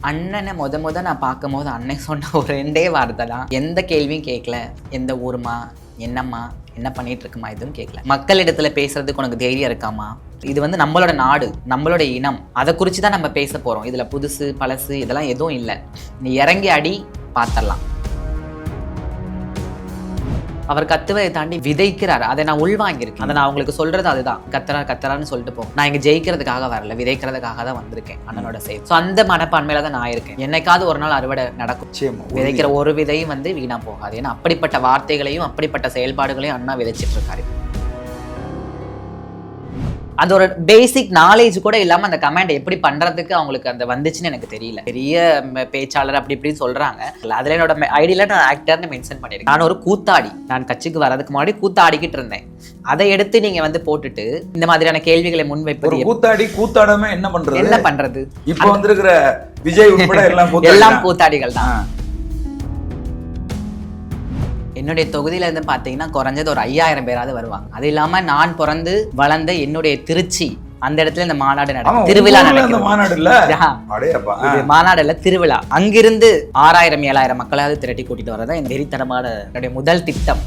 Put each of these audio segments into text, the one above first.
அண்ணனை முத நான் பார்க்கும்போது அண்ணன் சொன்ன ஒரு 2 வார்த்தை தான். எந்த கேள்வியும் கேட்கல. எந்த ஊருமா, என்னம்மா, என்ன பண்ணிட்டு இருக்குமா எதுவும் கேட்கல. மக்களிடத்துல பேசுறதுக்கு உனக்கு தைரியம் இருக்காமா? இது வந்து நம்மளோட நாடு, நம்மளோட இனம். அதை குறித்து தான் நம்ம பேச போறோம். இதுல புதுசு பழசு இதெல்லாம் எதுவும் இல்லை. நீ இறங்கி அடி, பார்த்தரலாம். அவர் கத்துவதை தாண்டி விதைக்கிறார். அதை நான் உள்வாங்கியிருக்கேன். அதை நான் அவங்களுக்கு சொல்றது அதுதான். கத்துறான்னு சொல்லிட்டு போகும். நான் இங்க ஜெயிக்கிறதுக்காக வரல, விதைக்கிறதுக்காக தான் வந்திருக்கேன் அண்ணனோட சேர்த்து. ஸோ அந்த மனப்பான்மையில தான் நான் இருக்கேன். என்னைக்காவது ஒரு நாள் அறுவடை நடக்கும். விதைக்கிற ஒரு விதையும் வந்து வீணா போகாது. ஏன்னா அப்படிப்பட்ட வார்த்தைகளையும் அப்படிப்பட்ட செயல்பாடுகளையும் அண்ணா விதைச்சிட்டு இருக்காரு. அந்த ஒரு பேசிக் நாலேஜ் கூட இல்லாம அந்த கமெண்ட் எப்படி பண்றதுக்கு அவங்களுக்கு அந்த வந்துச்சுன்னு எனக்கு தெரியல. பெரிய பேச்சாளர் அப்படி இப்படின்னு சொல்றாங்க. அதுல என்னோட ஐடியில நான் ஆக்டர்னு மென்ஷன் பண்ணிருக்கேன். நான் ஒரு கூத்தாடி. நான் கட்சிக்கு வரதுக்கு முன்னாடி கூத்தாடிக்கிட்டு இருந்தேன். அதை எடுத்து நீங்க வந்து போட்டுட்டு இந்த மாதிரியான கேள்விகளை முன்வைப்பது. கூத்தாடாம என்ன பண்றது? இப்ப வந்திருக்கிற விஜய் உட்பட எல்லாம் கூத்தாடிகள் தான். என்னுடைய தொகுதியில இருந்து பாத்தீங்கன்னா குறைஞ்சது ஒரு 5000 பேராவது வருவாங்க. அது இல்லாம நான் பிறந்து வளர்ந்த என்னுடைய திருச்சி அந்த இடத்துல இந்த மாநாடு நடக்கும். திருவிழா நடக்கும். மாநாடு இல்ல, திருவிழா. அங்கிருந்து 6000 7000 மக்களாவது திரட்டி கூட்டிட்டு வரதான் என் வெறித்தனமான என்னுடைய முதல் திட்டம்.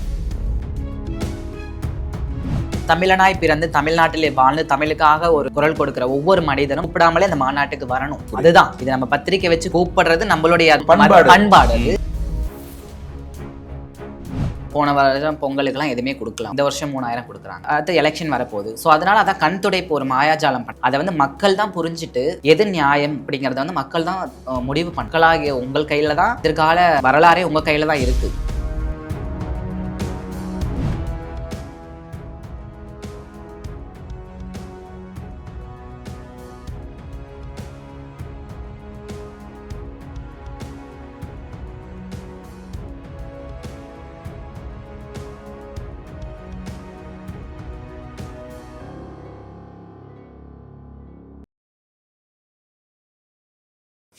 தமிழனாய் பிறந்து தமிழ்நாட்டிலே வாழ்ந்து தமிழுக்காக ஒரு குரல் கொடுக்கிற ஒவ்வொரு மனிதனும் கூப்பிடாமலே அந்த மாநாட்டுக்கு வரணும். அதுதான் இது. நம்ம பத்திரிக்கை வச்சு கூப்பிடுறது நம்மளுடைய பண்பாடு. போன வருஷம் பொங்கலுக்குலாம் எதுவுமே கொடுக்கலாம். இந்த வருஷம் 3000 கொடுக்குறாங்க. அடுத்து எலெக்ஷன் வரப்போகுது. ஸோ அதனால அதை கண் துடைப்பு ஒரு மாயாஜாலம் அதை வந்து மக்கள் தான் புரிஞ்சுட்டு எது நியாயம் அப்படிங்கிறத வந்து மக்கள் தான் முடிவு. மக்களாகிய உங்கள் கையில தான் எதிர்கால வரலாறே உங்க கையில தான் இருக்கு.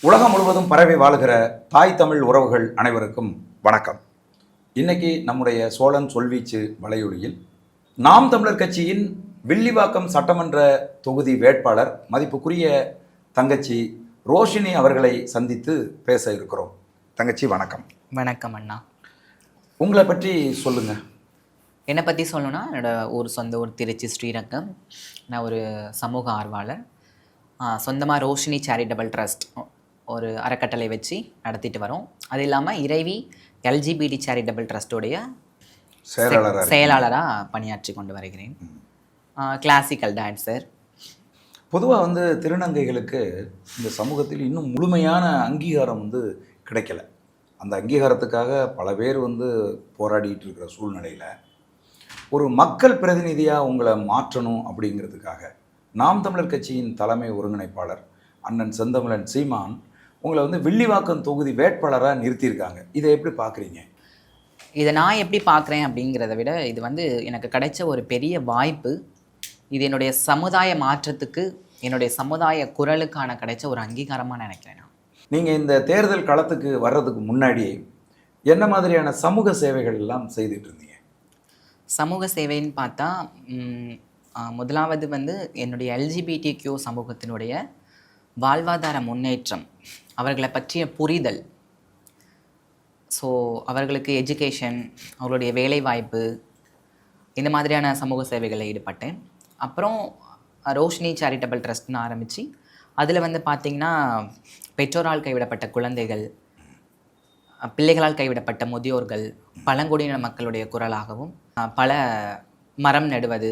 உலகம் முழுவதும் பரவி வாழ்கிற தாய் தமிழ் உறவுகள் அனைவருக்கும் வணக்கம். இன்னைக்கு நம்முடைய சோழன் சொல்வீச்சு வலையொலியில் நாம் தமிழர் கட்சியின் வில்லிவாக்கம் சட்டமன்ற தொகுதி வேட்பாளர் மதிப்புக்குரிய தங்கச்சி ரோஷினி அவர்களை சந்தித்து பேச இருக்கிறோம். தங்கச்சி வணக்கம். வணக்கம் அண்ணா. உங்களை பற்றி சொல்லுங்க. என்னை பற்றி சொல்லணும்னா என்னோட சொந்த ஊர் திருச்சி ஸ்ரீரங்கம். நான் ஒரு சமூக ஆர்வலர். சொந்தமாக ரோஷினி சேரிட்டபிள் ட்ரஸ்ட் ஒரு அறக்கட்டளை வச்சு நடத்திட்டு வரோம். அது இல்லாமல் இறைவி எல்ஜிபிடி சேரிட்டபிள் ட்ரஸ்டோடைய செயலாளராக பணியாற்றி கொண்டு வருகிறேன். Classical dancer. பொதுவாக வந்து திருநங்கைகளுக்கு இந்த சமூகத்தில் இன்னும் முழுமையான அங்கீகாரம் வந்து கிடைக்கல. அந்த அங்கீகாரத்துக்காக பல பேர் வந்து போராடிட்டு இருக்கிற சூழ்நிலையில் ஒரு மக்கள் பிரதிநிதியாக உங்களை மாற்றணும் அப்படிங்கிறதுக்காக நாம் தமிழர் கட்சியின் தலைமை ஒருங்கிணைப்பாளர் அண்ணன் செந்தமிழன் சீமான் உங்களை வந்து வில்லிவாக்கம் தொகுதி வேட்பாளராக நிறுத்தியிருக்காங்க. இதை எப்படி பார்க்குறீங்க? இதை நான் எப்படி பார்க்குறேன் அப்படிங்கிறத விட இது வந்து எனக்கு கிடைச்ச ஒரு பெரிய வாய்ப்பு. இது என்னுடைய சமுதாய மாற்றத்துக்கு, என்னுடைய சமுதாய குரலுக்கான கிடைச்ச ஒரு அங்கீகாரமாக நினைக்கிறேன். நீங்கள் இந்த தேர்தல் களத்துக்கு வர்றதுக்கு முன்னாடி என்ன மாதிரியான சமூக சேவைகள் எல்லாம் செய்துட்டு இருந்தீங்க? சமூக சேவைன்னு பார்த்தா முதலாவது வந்து என்னுடைய எல்ஜிபிடிக்யூ சமூகத்தினுடைய வாழ்வாதார முன்னேற்றம், அவர்களை பற்றிய புரிதல். ஸோ அவர்களுக்கு எஜுகேஷன், அவர்களுடைய வேலைவாய்ப்பு, இந்த மாதிரியான சமூக சேவைகளில் ஈடுபட்டேன். அப்புறம் ரோஷினி சேரிட்டபிள் ட்ரஸ்ட்னு ஆரம்பித்து அதில் வந்து பார்த்திங்கன்னா பெற்றோரால் கைவிடப்பட்ட குழந்தைகள், பிள்ளைகளால் கைவிடப்பட்ட முதியோர்கள், பழங்குடியின மக்களுடைய குரலாகவும் பல மரம் நடுவது,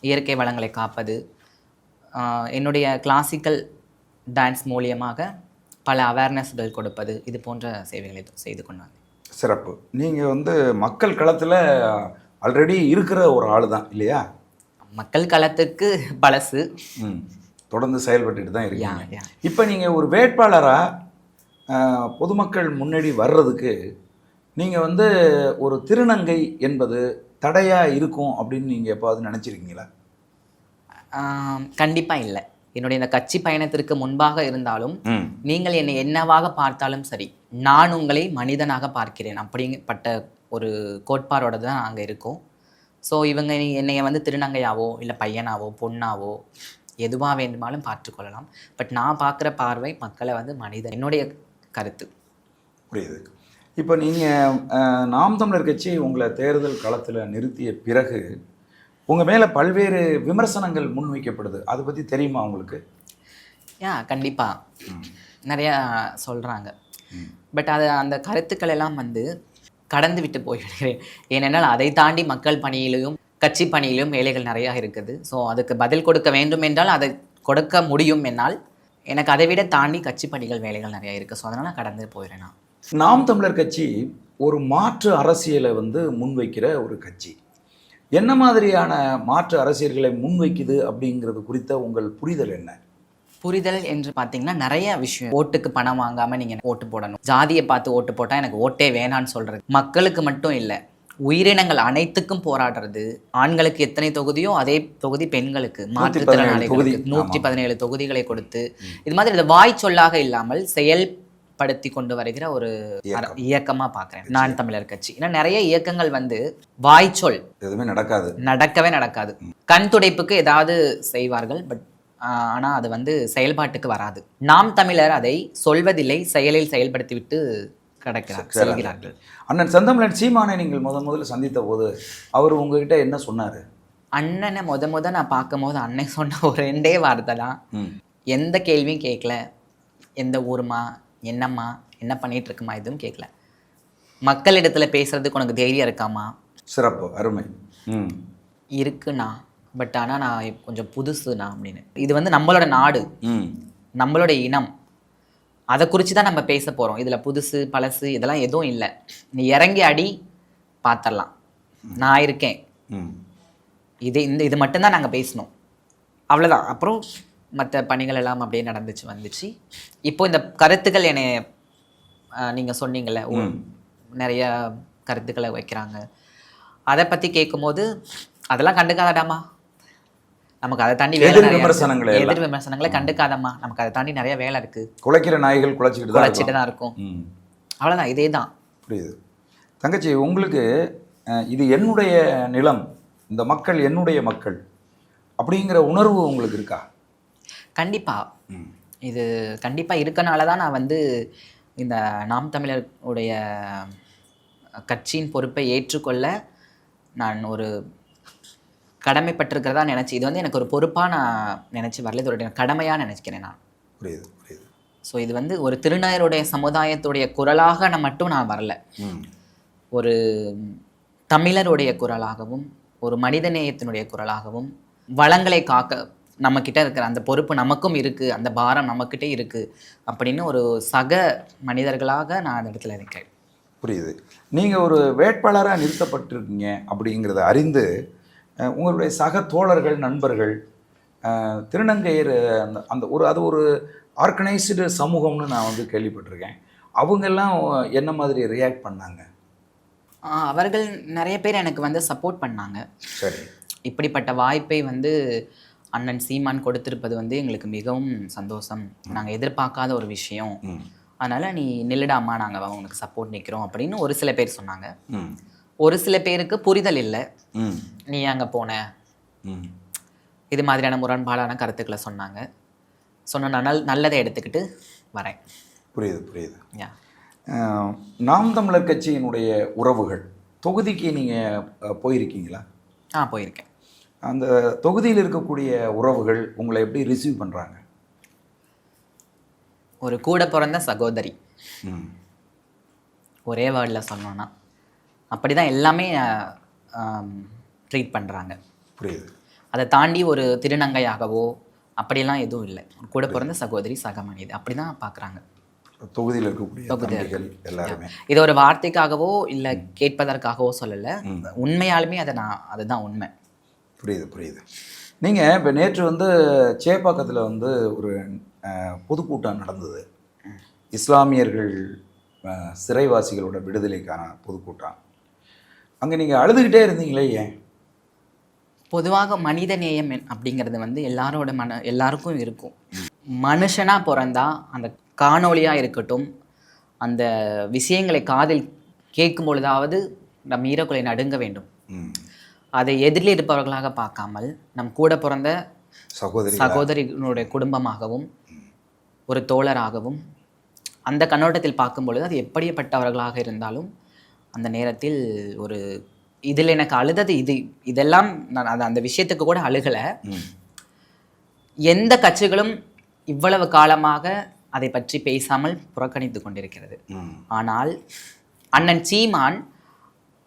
இயற்கை வளங்களை காப்பது, என்னுடைய கிளாசிக்கல் டான்ஸ் மூலியமாக பல அவேர்னஸ்கள் கொடுப்பது, இது போன்ற சேவைகளை செய்து கொண்டாங்க. சிறப்பு. நீங்கள் வந்து மக்கள் களத்தில் ஆல்ரெடி இருக்கிற ஒரு ஆள் தான் இல்லையா? மக்கள் களத்துக்கு பழசு தொடர்ந்து செயல்பட்டுட்டு தான் இருக்கீங்க. இப்போ நீங்கள் ஒரு வேட்பாளராக பொதுமக்கள் முன்னாடி வர்றதுக்கு நீங்கள் வந்து ஒரு திருநங்கை என்பது தடையாக இருக்கும் அப்படின்னு நீங்கள் எப்போது நினச்சிருக்கீங்களா? கண்டிப்பாக இல்லை. என்னுடைய இந்த கட்சி பயணத்திற்கு முன்பாக இருந்தாலும் நீங்கள் என்னை என்னவாக பார்த்தாலும் சரி, நான் உங்களை மனிதனாக பார்க்கிறேன் அப்படிப்பட்ட ஒரு கோட்பாடோட தான் நாங்கள் இருக்கோம். ஸோ இவங்க என்னைய வந்து திருநங்கையாவோ இல்லை பையனாவோ பொண்ணாவோ எதுவாக வேண்டுமானாலும் பார்த்துக்கொள்ளலாம். பட் நான் பார்க்குற பார்வை மக்களை வந்து மனிதன், என்னுடைய கருத்து. புரியுது. இப்போ நீங்கள் நாம் தமிழர் கட்சி உங்களை தேர்தல் களத்தில் நிறுத்திய பிறகு உங்கள் மேலே பல்வேறு விமர்சனங்கள் முன்வைக்கப்படுது. அதை பற்றி தெரியுமா உங்களுக்கு? கண்டிப்பாக நிறையா சொல்கிறாங்க. பட் அந்த கருத்துக்கள் எல்லாம் வந்து கடந்து விட்டு போய்விடுகிறேன். ஏனென்றால் அதை தாண்டி மக்கள் பணியிலையும் கட்சி பணியிலும் வேலைகள் நிறையா இருக்குது. ஸோ அதுக்கு பதில் கொடுக்க வேண்டும் என்றால் அதை கொடுக்க முடியும் என்னால். எனக்கு அதை விட தாண்டி கட்சி பணிகள் வேலைகள் நிறையா இருக்குது. ஸோ அதனால் கடந்து போயிடுறேன் நான். நாம் தமிழர் கட்சி ஒரு மாற்று அரசியலை வந்து முன்வைக்கிற ஒரு கட்சி. என்ன மாதிரியான மாற்று அரசியல்களை முன்வைக்குது அப்படிங்கிறது குறித்த உங்கள் புரிதல் என்ன? புரிதல் என்று பார்த்தீங்கன்னா நிறைய விஷயம். ஓட்டுக்கு பணம் வாங்காமல் நீங்கள் ஓட்டு போடணும், ஜாதியை பார்த்து ஓட்டு போட்டால் எனக்கு ஓட்டே வேணான்னு சொல்கிறது, மக்களுக்கு மட்டும் இல்லை உயிரினங்கள் அனைத்துக்கும் போராடுறது, ஆண்களுக்கு எத்தனை தொகுதியோ அதே தொகுதி பெண்களுக்கு, மாற்றுத்திறனாளிகளுக்கு 117 தொகுதிகளை கொடுத்து, இது மாதிரி இந்த வாய் சொல்லாக இல்லாமல் செயல்படுத்தி கொண்டு வருகிற ஒரு இயக்கமாக பார்க்குறேன் நான் தமிழர் கட்சி. ஏன்னா நிறைய இயக்கங்கள் வந்து வாய்ச்சொல் எதுவுமே நடக்கவே நடக்காது. கண் துடைப்புக்கு ஏதாவது செய்வார்கள், பட் ஆனால் அது வந்து செயல்பாட்டுக்கு வராது. நாம் தமிழர் அதை சொல்வதில்லை, செயலில் செயல்படுத்திவிட்டு செல்கிறார்கள். அண்ணன் செந்தமிழன் சீமானை நீங்கள் முதல்ல சந்தித்த போது அவர் உங்ககிட்ட என்ன சொன்னார்? அண்ணனை முத நான் பார்க்கும் போது அண்ணன் சொன்ன ஒரு 2 வார்த்தை தான். எந்த கேள்வியும் கேட்கல, எந்த ஊருமா, என்னம்மா, என்ன பண்ணிட்டு இருக்குமா, எதுவும் கேட்கல. மக்களிடத்துல பேசுறதுக்கு உனக்கு தைரியம் இருக்காமா? சிறப்பு, அருமை. இருக்குண்ணா, பட் ஆனால் நான் கொஞ்சம் புதுசுண்ணா அப்படின்னு. இது வந்து நம்மளோட நாடு, நம்மளோட இனம், அதை குறித்து தான் நம்ம பேச போகிறோம். இதில் புதுசு பழசு இதெல்லாம் எதுவும் இல்லை. நீ இறங்கி அடி பார்த்துடலாம், நான் இருக்கேன். இது மட்டும்தான் நாங்கள் பேசணும், அவ்வளோதான். அப்புறம் மற்ற பணிகள் எல்லாம் அப்படியே வந்துச்சு. இப்போ இந்த கருத்துக்கள் என்னை நீங்கள் சொன்னீங்கள்ல, நிறைய கருத்துக்களை வைக்கிறாங்க, அதை பற்றி கேட்கும்போது அதெல்லாம் கண்டுக்காதடாமா, நமக்கு அதை தாண்டி எதிர் விமர்சனங்களை கண்டுக்காதம்மா, நமக்கு அதை தாண்டி நிறைய வேலை இருக்கு. குலைக்கிற நாய்கள் குலைச்சிட்டு தான் இருக்கும், அவ்வளோதான். இதே தான். புரியுது. தங்கச்சி, உங்களுக்கு இது என்னுடைய நிலம், இந்த மக்கள் என்னுடைய மக்கள் அப்படிங்கிற உணர்வு உங்களுக்கு இருக்கா? கண்டிப்பா, இது கண்டிப்பா இருக்கனால தான் நான் வந்து இந்த நாம் தமிழர் உடைய கட்சியின் பொறுப்பை ஏற்றுக்கொள்ள நான் ஒரு கடமைப்பட்டிருக்கிறதா நினச்சி, இது வந்து எனக்கு ஒரு பொறுப்பாக நான் நினச்சி வரல, இது ஒரு கடமையாக நினச்சிக்கிறேன் நான். புரியுது. ஸோ இது வந்து ஒரு திருநங்கையருடைய சமுதாயத்துடைய குரலாக மட்டும் நான் வரல, ஒரு தமிழருடைய குரலாகவும், ஒரு மனிதநேயத்தினுடைய குரலாகவும், வளங்களை காக்க நம்மக்கிட்ட இருக்கிற அந்த பொறுப்பு நமக்கும் இருக்குது, அந்த பாரம் நம்மக்கிட்டே இருக்குது அப்படின்னு ஒரு சக மனிதர்களாக நான் அந்த இடத்துல இருக்கிறேன். புரியுது. நீங்கள் ஒரு வேட்பாளராக நிறுத்தப்பட்டிருக்கீங்க அப்படிங்கிறத அறிந்து உங்களுடைய சக தோழர்கள், நண்பர்கள், திருநங்கையர் அது ஒரு ஆர்கனைஸ்டு சமூகம்னு நான் வந்து கேள்விப்பட்டிருக்கேன். அவங்கெல்லாம் என்ன மாதிரி ரியாக்ட் பண்ணாங்க? அவர்கள் நிறைய பேர் எனக்கு வந்து சப்போர்ட் பண்ணாங்க. சரி, இப்படிப்பட்ட வாய்ப்பை வந்து அண்ணன் சீமான் கொடுத்திருப்பது வந்து எங்களுக்கு மிகவும் சந்தோஷம், நாங்கள் எதிர்பார்க்காத ஒரு விஷயம், அதனால் நீ நில்லுடாமா, நாங்கள் உனக்கு சப்போர்ட் நிற்கிறோம் அப்படின்னு ஒரு சில பேர் சொன்னாங்க. ஒரு சில பேருக்கு புரிதல் இல்லை, நீ அங்கே போன, இது மாதிரியான முரண்பாடான கருத்துக்களை சொன்னாங்க. சொன்ன நல்லதை எடுத்துக்கிட்டு வரேன். புரியுது. நாம் தமிழர் கட்சியினுடைய உறவுகள் தொகுதிக்கு நீங்கள் போயிருக்கீங்களா? போயிருக்கேன். அந்த தொகுதியில் இருக்கக்கூடிய உறவுகள் உங்களை எப்படி ரிசீவ் பண்ணுறாங்க? ஒரு கூட பிறந்த சகோதரி, ஒரே வேர்டில் சொன்னோன்னா அப்படி தான் எல்லாமே ட்ரீட் பண்ணுறாங்க. புரியுது. அதை தாண்டி ஒரு திருநங்கையாகவோ அப்படிலாம் எதுவும் இல்லை, கூட பிறந்த சகோதரி, சக மனித, அப்படி தான் பார்க்குறாங்க தொகுதியில் இருக்கக்கூடிய எல்லாருமே. இதை ஒரு வார்த்தைக்காகவோ இல்லை கேட்பதற்காகவோ சொல்லலை, உண்மையாலுமே அதுதான் உண்மை. புரியுது. நீங்கள் இப்போ நேற்று வந்து சேப்பாக்கத்தில் வந்து ஒரு பொதுக்கூட்டம் நடந்தது, இஸ்லாமியர்கள் சிறைவாசிகளோட விடுதலைக்கான பொதுக்கூட்டம். அங்கே நீங்கள் அழுதுகிட்டே இருந்தீங்களே, ஏன்? பொதுவாக மனித நேயம் அப்படிங்கிறது வந்து எல்லாருக்கும் இருக்கும். மனுஷனாக பிறந்தா அந்த காணொலியாக இருக்கட்டும், அந்த விஷயங்களை காதில் கேட்கும் பொழுதாவது நம் ஈரக்குலை நடுங்க வேண்டும். அதை எதிரில் இருப்பவர்களாக பார்க்காமல் நம் கூட பிறந்த சகோதரிகளுடைய குடும்பமாகவும் ஒரு தோழராகவும் அந்த கண்ணோட்டத்தில் பார்க்கும் பொழுது அது எப்படிப்பட்டவர்களாக இருந்தாலும் அந்த நேரத்தில் ஒரு இதில் எனக்கு அழுதது இதெல்லாம் நான் அந்த விஷயத்துக்கு கூட அழுகலை. எந்த கட்சிகளும் இவ்வளவு காலமாக அதை பற்றி பேசாமல் புறக்கணித்து கொண்டிருக்கிறது. ஆனால் அண்ணன் சீமான்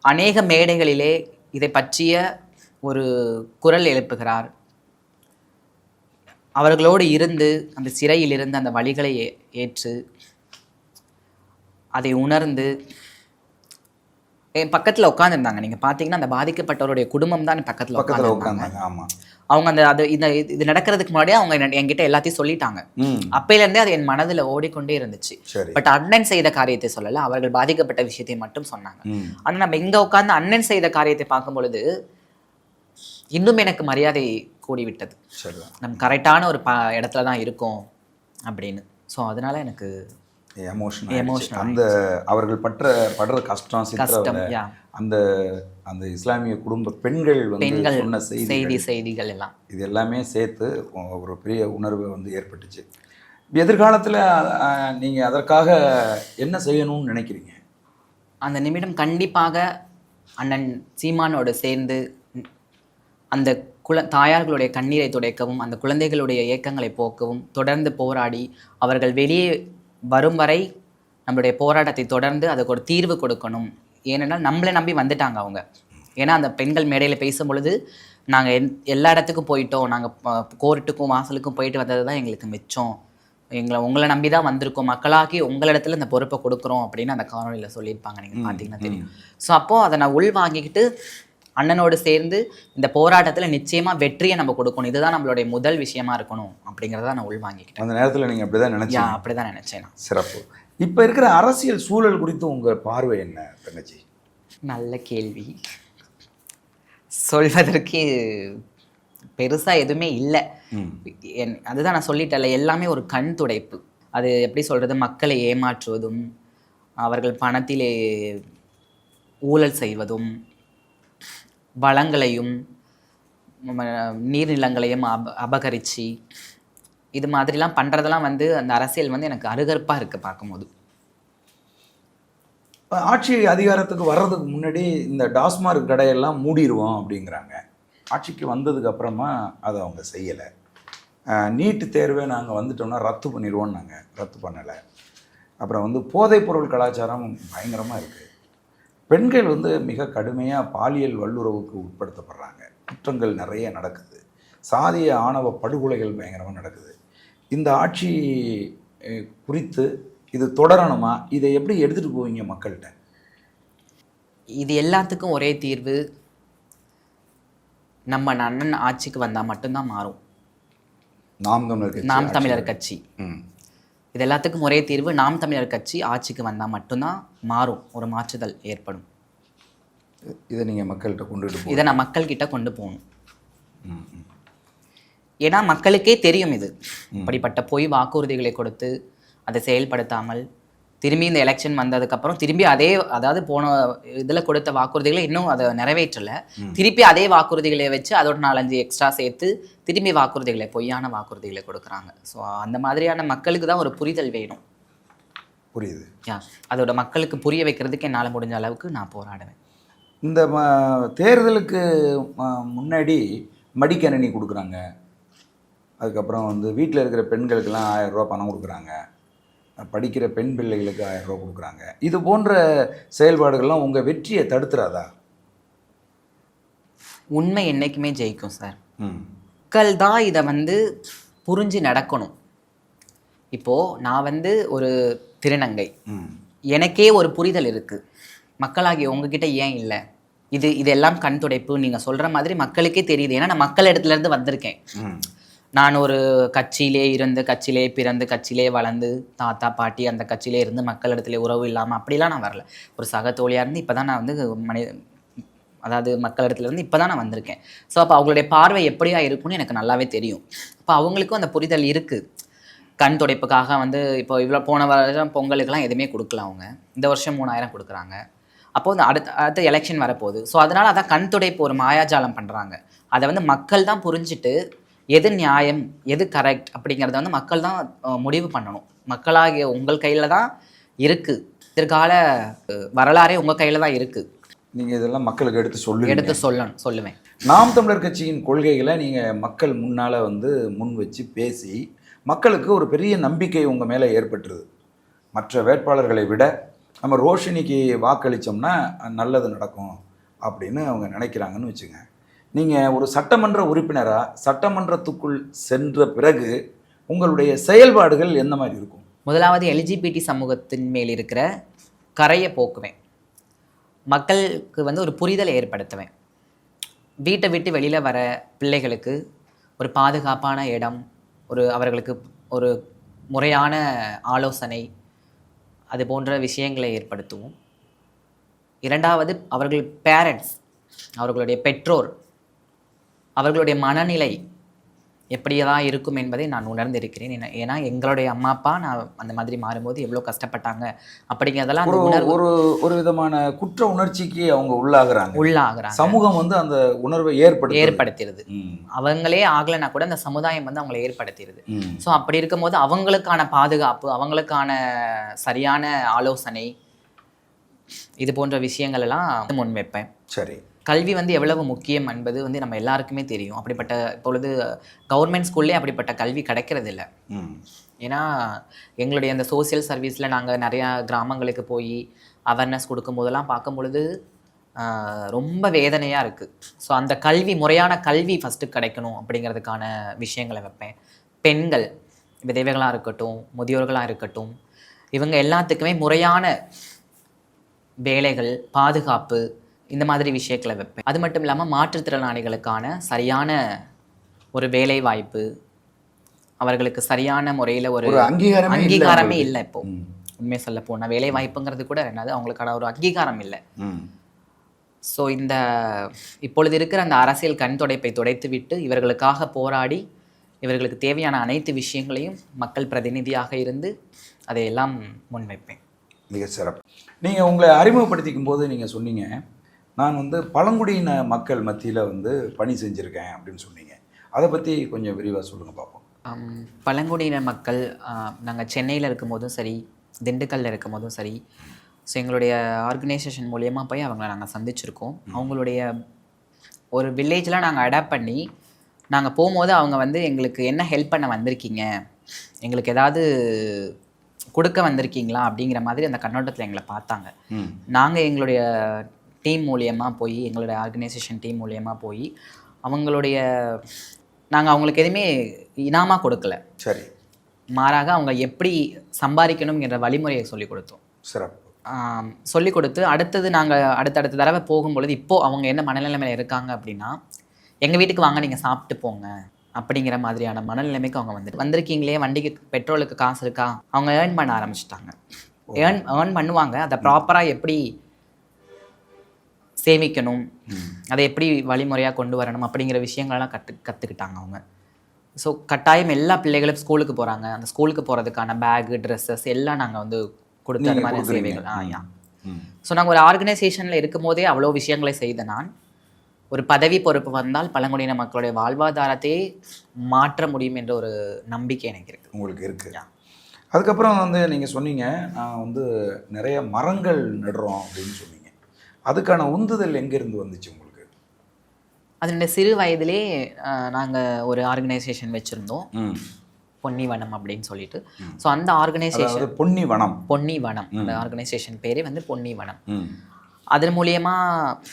அநேக மேடைகளிலே இதை பற்றிய ஒரு குரல் எழுப்புகிறார். அவர்களோடு இருந்து அந்த சிறையில் இருந்து அந்த வழிகளை ஏற்று அதை உணர்ந்து என் பக்கத்தில் உட்காந்துருந்தாங்க. நீங்கள் பார்த்தீங்கன்னா அந்த பாதிக்கப்பட்டவருடைய குடும்பம் தான் பக்கத்தில் உட்காந்துருந்தாங்க. ஆமாம், அவங்க அந்த இது நடக்கிறதுக்கு முன்னாடியே அவங்க என்கிட்ட எல்லாத்தையும் சொல்லிட்டாங்க. அப்பையிலேருந்தே அது என் மனதில் ஓடிக்கொண்டே இருந்துச்சு. பட் அண்ணன் செய்த காரியத்தை சொல்லலை, அவர்கள் பாதிக்கப்பட்ட விஷயத்தை மட்டும் சொன்னாங்க. ஆனால் நம்ம இங்கே உட்காந்து அண்ணன் செய்த காரியத்தை பார்க்கும் பொழுது இன்னும் எனக்கு மரியாதை கூடிவிட்டது. நம்ம கரெக்டான ஒரு இடத்துல தான் இருக்கோம் அப்படின்னு. ஸோ அதனால எனக்கு எமோஷனல் அந்த அவர்கள் படுற கஷ்டம் அந்த அந்த இஸ்லாமிய குடும்ப பெண்கள் சொன்ன செய்திகள் எல்லாம் இது எல்லாமே சேர்த்து ஒரு பெரிய உணர்வு ஏற்பட்டுச்சு. எதிர்காலத்தில் நீங்கள் அதற்காக என்ன செய்யணும்னு நினைக்கிறீங்க? அந்த நிமிடம் கண்டிப்பாக அண்ணன் சீமானோடு சேர்ந்து அந்த தாயார்களுடைய கண்ணீரை துடைக்கவும் அந்த குழந்தைகளுடைய ஏக்கங்களை போக்கவும் தொடர்ந்து போராடி அவர்கள் வெளியே வரும் வரை நம்மளுடைய போராட்டத்தை தொடர்ந்து அதுக்கு ஒரு தீர்வு கொடுக்கணும். ஏனென்றால் நம்மளை நம்பி வந்துட்டாங்க அவங்க. ஏன்னா அந்த பெண்கள் மேடையில் பேசும் பொழுது நாங்கள் எல்லா இடத்துக்கும் போயிட்டோம், நாங்கள் கோர்ட்டுக்கும் வாசலுக்கும் போயிட்டு வந்தது தான் எங்களுக்கு மிச்சம், உங்களை நம்பி தான் வந்திருக்கோம், மக்களாக்கி உங்களிடத்துல இந்த பொறுப்பை கொடுக்குறோம் அப்படின்னு அந்த காணொலியில் சொல்லியிருப்பாங்க. நீங்கள் பார்த்தீங்கன்னா தெரியும். ஸோ அப்போது அதை நான் உள் வாங்கிக்கிட்டு அண்ணனோடு சேர்ந்து இந்த போராட்டத்தில் நிச்சயமாக வெற்றியை நம்ம கொடுக்கணும், இதுதான் நம்மளுடைய முதல் விஷயமா இருக்கணும் அப்படிங்கிறத நான் உள் வாங்கிக்கிட்டேன். அந்த நேரத்தில் நீங்கள் அப்படி தான் நினச்சேன்? அப்படி தான் நினச்சேன். சிறப்பு. இப்போ இருக்கிற அரசியல் சூழல் குறித்து உங்கள் பார்வை என்ன தங்கச்சி? நல்ல கேள்வி. சொல்வதற்கு பெருசாக எதுவுமே இல்லை. அதுதான் நான் சொல்லிட்டேன்ல, எல்லாமே ஒரு கண் துடைப்பு. அது எப்படி சொல்கிறது, மக்களை ஏமாற்றுவதும் அவர்கள் பணத்திலே ஊழல் செய்வதும் வளங்களையும் நீர்நிலங்களையும் அபகரித்து இது மாதிரிலாம் பண்ணுறதெல்லாம் அந்த அரசியல் எனக்கு அருகருப்பாக இருக்குது பார்க்கும்போது. ஆட்சி அதிகாரத்துக்கு வர்றதுக்கு முன்னாடி இந்த டாஸ்மார்க் கடையெல்லாம் மூடிடுவோம் அப்படிங்கிறாங்க. ஆட்சிக்கு வந்ததுக்கு அப்புறமா அதை அவங்க செய்யலை. நீட்டு தேர்வை நாங்கள் வந்துட்டோம்னா ரத்து பண்ணிடுவோம், நாங்கள் ரத்து பண்ணலை. அப்புறம் போதைப்பொருள் கலாச்சாரம் பயங்கரமாக இருக்குது. பெண்கள் மிக கடுமையாக பாலியல் வல்லுறவுக்கு உட்படுத்தப்படுறாங்க. குற்றங்கள் நிறைய நடக்குது. சாதிய ஆணவ படுகொலைகள் பயங்கரமாக நடக்குது. இந்த ஆட்சி குறித்து இது தொடரணுமா? இதை எப்படி எடுத்துகிட்டு போவீங்க மக்கள்கிட்ட? இது எல்லாத்துக்கும் ஒரே தீர்வு, நம்ம அண்ணன் ஆட்சிக்கு வந்தால் மட்டும்தான் மாறும். நாம் தமிழர் கட்சி. இது எல்லாத்துக்கும் ஒரே தீர்வு, நாம் தமிழர் கட்சி ஆட்சிக்கு வந்தால் மட்டும்தான் மாறும், ஒரு மாற்றுதல் ஏற்படும். இதை நீங்கள் மக்கள்கிட்ட இதை நான் மக்கள்கிட்ட கொண்டு போகணும். ஏன்னா மக்களுக்கே தெரியும் இது இப்படிப்பட்ட பொய் வாக்குறுதிகளை கொடுத்து அதை செயல்படுத்தாமல் திரும்பி இந்த எலெக்ஷன் வந்ததுக்கப்புறம் திரும்பி அதாவது போன இதில் கொடுத்த வாக்குறுதிகளை இன்னும் அதை நிறைவேற்றலை, திருப்பி அதே வாக்குறுதிகளை வச்சு அதோட 4-5 எக்ஸ்ட்ரா சேர்த்து திரும்பி வாக்குறுதிகளை பொய்யான வாக்குறுதிகளை கொடுக்குறாங்க. ஸோ அந்த மாதிரியான மக்களுக்கு தான் ஒரு புரிதல் வேணும். புரியுது. அதோட மக்களுக்கு புரிய வைக்கிறதுக்கு என்னால் முடிஞ்ச அளவுக்கு நான் போராடுவேன். இந்த தேர்தலுக்கு முன்னாடி மடிக்கணினி கொடுக்குறாங்க, அதுக்கப்புறம் வீட்டில் இருக்கிற பெண்களுக்கெல்லாம் 1000 ரூபா பணம் கொடுக்குறாங்க, படிக்கிற பெண் பிள்ளைகளுக்கு 1000 ரூபா கொடுக்குறாங்க. இது போன்ற செயல்பாடுகள்லாம் உங்கள் வெற்றியை தடுத்துறாதா? உண்மை என்றைக்குமே ஜெயிக்கும் சார். மக்கள் தான் இதை புரிஞ்சு நடக்கணும். இப்போது நான் ஒரு திருநங்கை, எனக்கே ஒரு புரிதல் இருக்குது, மக்களாகிய உங்ககிட்ட ஏன் இல்லை? இதெல்லாம் கண் துடைப்பு. நீங்கள் சொல்கிற மாதிரி மக்களுக்கே தெரியுது. ஏன்னா நான் மக்கள் இடத்துலேருந்து வந்திருக்கேன். நான் ஒரு கட்சியிலே இருந்து, கட்சியிலே பிறந்து, கட்சியிலே வளர்ந்து, தாத்தா பாட்டி அந்த கட்சியிலே இருந்து மக்கள் இடத்துல உறவு இல்லாமல் அப்படிலாம் நான் வரல. ஒரு சக தோழியாக இருந்து இப்போ தான் நான் அதாவது மக்கள் இடத்துலேருந்து இப்போ தான் நான் வந்திருக்கேன். ஸோ அப்போ அவங்களுடைய பார்வை எப்படியா இருக்குன்னு எனக்கு நல்லாவே தெரியும். அப்போ அவங்களுக்கும் அந்த புரிதல் இருக்குது. கண் துடைப்புக்காக இப்போ இவ்வளோ போன வருஷம் பொங்கலுக்கெல்லாம் எதுவுமே கொடுக்கல அவங்க, இந்த வருஷம் 3000 கொடுக்குறாங்க. அப்போது அடுத்த எலெக்ஷன் வரப்போகுது. ஸோ அதனால் அதான் கண் துடைப்பு ஒரு மாயாஜாலம் பண்ணுறாங்க. அதை மக்கள் தான் புரிஞ்சுட்டு எது நியாயம் எது கரெக்ட் அப்படிங்கிறத வந்து மக்கள் தான் முடிவு பண்ணணும். மக்களாகிய உங்கள் கையில் தான் இருக்குது. எதிர்கால வரலாறே உங்கள் கையில் தான் இருக்குது. நீங்கள் இதெல்லாம் மக்களுக்கு எடுத்து சொல்லுவேன். நாம் தமிழர் கட்சியின் கொள்கைகளை நீங்கள் மக்கள் முன்னால் வந்து முன் வச்சு பேசி மக்களுக்கு ஒரு பெரிய நம்பிக்கை உங்கள் மேலே ஏற்பட்டுருது. மற்ற வேட்பாளர்களை விட நம்ம ரோஷினிக்கு வாக்களித்தோம்னா நல்லது நடக்கும் அப்படின்னு அவங்க நினைக்கிறாங்கன்னு வச்சுங்க. நீங்கள் ஒரு சட்டமன்ற உறுப்பினராக சட்டமன்றத்துக்குள் சென்ற பிறகு உங்களுடைய செயல்பாடுகள் எந்த மாதிரி இருக்கும்? முதலாவது எல்ஜிபிடி சமூகத்தின் மேல் இருக்கிற கரையை போக்குவேன். மக்களுக்கு வந்து ஒரு புரிதலை ஏற்படுத்துவேன். வீட்டை விட்டு வெளியில் வர பிள்ளைகளுக்கு ஒரு பாதுகாப்பான இடம், அவர்களுக்கு ஒரு முறையான ஆலோசனை, அது போன்ற விஷயங்களை ஏற்படுத்துவோம். இரண்டாவது, அவர்கள் பேரண்ட்ஸ், அவர்களுடைய பெற்றோர், அவர்களுடைய மனநிலை எப்படியெல்லாம் இருக்கும் என்பதை நான் உணர்ந்திருக்கிறேன். ஏன்னா எங்களுடைய அம்மா அப்பா நான் அந்த மாதிரி மாறும்போது எவ்வளோ கஷ்டப்பட்டாங்க அப்படிங்கிறதெல்லாம் ஒரு விதமான குற்ற உணர்ச்சிக்கு அவங்க உள்ளாகிறாங்க. சமூகம் வந்து அந்த உணர்வை ஏற்படுத்திடுது. அவங்களே ஆகலைன்னா கூட அந்த சமுதாயம் வந்து அவங்களை ஏற்படுத்திடுது. ஸோ அப்படி இருக்கும்போது அவங்களுக்கான பாதுகாப்பு, அவங்களுக்கான சரியான ஆலோசனை, இது போன்ற விஷயங்கள் எல்லாம் முன்வைப்பேன். சரி. கல்வி வந்து எவ்வளவு முக்கியம் என்பது வந்து நம்ம எல்லாருக்குமே தெரியும். அப்படிப்பட்ட இப்பொழுது கவர்மெண்ட் ஸ்கூல்லே அப்படிப்பட்ட கல்வி கிடைக்கிறது இல்லை. ஏன்னா எங்களுடைய அந்த சோசியல் சர்வீஸில் நாங்கள் நிறையா கிராமங்களுக்கு போய் அவேர்னஸ் கொடுக்கும் போதெல்லாம் பார்க்கும் பொழுது ரொம்ப வேதனையாக இருக்குது. ஸோ அந்த கல்வி, முறையான கல்வி ஃபஸ்ட்டு கிடைக்கணும் அப்படிங்கிறதுக்கான விஷயங்களை வைப்பேன். பெண்கள், விதவைகளாக இருக்கட்டும், முதியோர்களாக இருக்கட்டும், இவங்க எல்லாத்துக்குமே முறையான வேலைகள், பாதுகாப்பு, இந்த மாதிரி விஷயங்களை வைப்பேன். அது மட்டும் இல்லாமல் மாற்றுத்திறனாளிகளுக்கான சரியான ஒரு வேலை வாய்ப்பு, அவர்களுக்கு சரியான முறையில் ஒரு அங்கீகாரமே இல்லை. இப்போ உண்மையை சொல்ல போனால் வேலை வாய்ப்புங்கிறது கூட என்னது, அவங்களுக்கான ஒரு அங்கீகாரம் இல்லை. ஸோ இப்பொழுது இருக்கிற அந்த அரசியல் கண் துடைப்பை துடைத்து விட்டு இவர்களுக்காக போராடி இவர்களுக்கு தேவையான அனைத்து விஷயங்களையும் மக்கள் பிரதிநிதியாக இருந்து அதையெல்லாம் முன்வைப்பேன். மிக சிறப்பு. நீங்கள் உங்களை அறிமுகப்படுத்திக்கும் போது நீங்கள் சொன்னீங்க, நான் வந்து பழங்குடியின மக்கள் மத்தியில் வந்து பணி செஞ்சுருக்கேன் அப்படின்னு சொன்னீங்க. அதை பற்றி கொஞ்சம் விரிவாக சொல்லுங்கள் பார்ப்போம். பழங்குடியின மக்கள் நாங்கள் சென்னையில் இருக்கும் போதும் சரி, திண்டுக்கல்லில் இருக்கும் போதும் சரி, ஸோ எங்களுடைய ஆர்கனைசேஷன் மூலியமாக போய் அவங்கள நாங்கள் சந்திச்சிருக்கோம். அவங்களுடைய ஒரு வில்லேஜில் நாங்கள் அடாப்ட் பண்ணி நாங்கள் போகும்போது அவங்க வந்து எங்களுக்கு என்ன ஹெல்ப் பண்ண வந்திருக்கீங்க, எங்களுக்கு ஏதாவது கொடுக்க வந்திருக்கீங்களா அப்படிங்கிற மாதிரி அந்த கண்ணோட்டத்தில் எங்களை பார்த்தாங்க. நாங்கள் எங்களுடைய டீம் மூலியமாக போய், எங்களுடைய ஆர்கனைசேஷன் டீம் மூலியமாக போய் நாங்கள் அவங்களுக்கு எதுவுமே இனாமாக கொடுக்கல. சரி. மாறாக அவங்க எப்படி சம்பாதிக்கணுங்கிற வழிமுறையை சொல்லிக் கொடுத்தோம். சிறப்பு. சொல்லிக் கொடுத்து நாங்கள் அடுத்தடுத்த தடவை போகும்பொழுது இப்போது அவங்க என்ன மனநிலைமையில் இருக்காங்க அப்படின்னா, எங்கள் வீட்டுக்கு வாங்க, நீங்கள் சாப்பிட்டு போங்க அப்படிங்கிற மாதிரியான மனநிலைமைக்கு அவங்க வந்திருக்கீங்களே, வண்டிக்கு பெட்ரோலுக்கு காசு இருக்கா, அவங்க ஏர்ன் பண்ண ஆரம்பிச்சிட்டாங்க. ஏர்ன் பண்ணுவாங்க. அதை ப்ராப்பராக எப்படி சேமிக்கணும், அதை எப்படி வழிமுறையாக கொண்டு வரணும் அப்படிங்கிற விஷயங்கள்லாம் கற்றுக்கிட்டாங்க அவங்க. ஸோ கட்டாயம் எல்லா பிள்ளைகளும் ஸ்கூலுக்கு போகிறாங்க. அந்த ஸ்கூலுக்கு போகிறதுக்கான பேகு, ட்ரெஸ்ஸஸ் எல்லாம் நாங்கள் வந்து கொடுத்த அந்த மாதிரி சேவைகள். ஸோ நாங்கள் ஒரு ஆர்கனைசேஷனில் இருக்கும் போதே அவ்வளோ விஷயங்களை செய்த நான், ஒரு பதவி பொறுப்பு வந்தால் பழங்குடியின மக்களுடைய வாழ்வாதாரத்தையே மாற்ற முடியும் என்ற ஒரு நம்பிக்கை எனக்கு இருக்குது. உங்களுக்கு இருக்குது. அதுக்கப்புறம் வந்து நீங்கள் சொன்னீங்க, நான் வந்து நிறைய மரங்கள் நடுறோம் அப்படின்னு சொன்னீங்க. அதுக்கான உந்துதல் எங்கேருந்து வந்துச்சு உங்களுக்கு? அதனுடைய சிறு வயதிலே நாங்கள் ஒரு ஆர்கனைசேஷன் வச்சுருந்தோம், பொன்னிவனம் அப்படின்னு சொல்லிட்டு. ஸோ அந்த ஆர்கனைசேஷன் பொன்னிவனம் அந்த ஆர்கனைசேஷன் பேரே வந்து பொன்னிவனம். அதன் மூலியமாக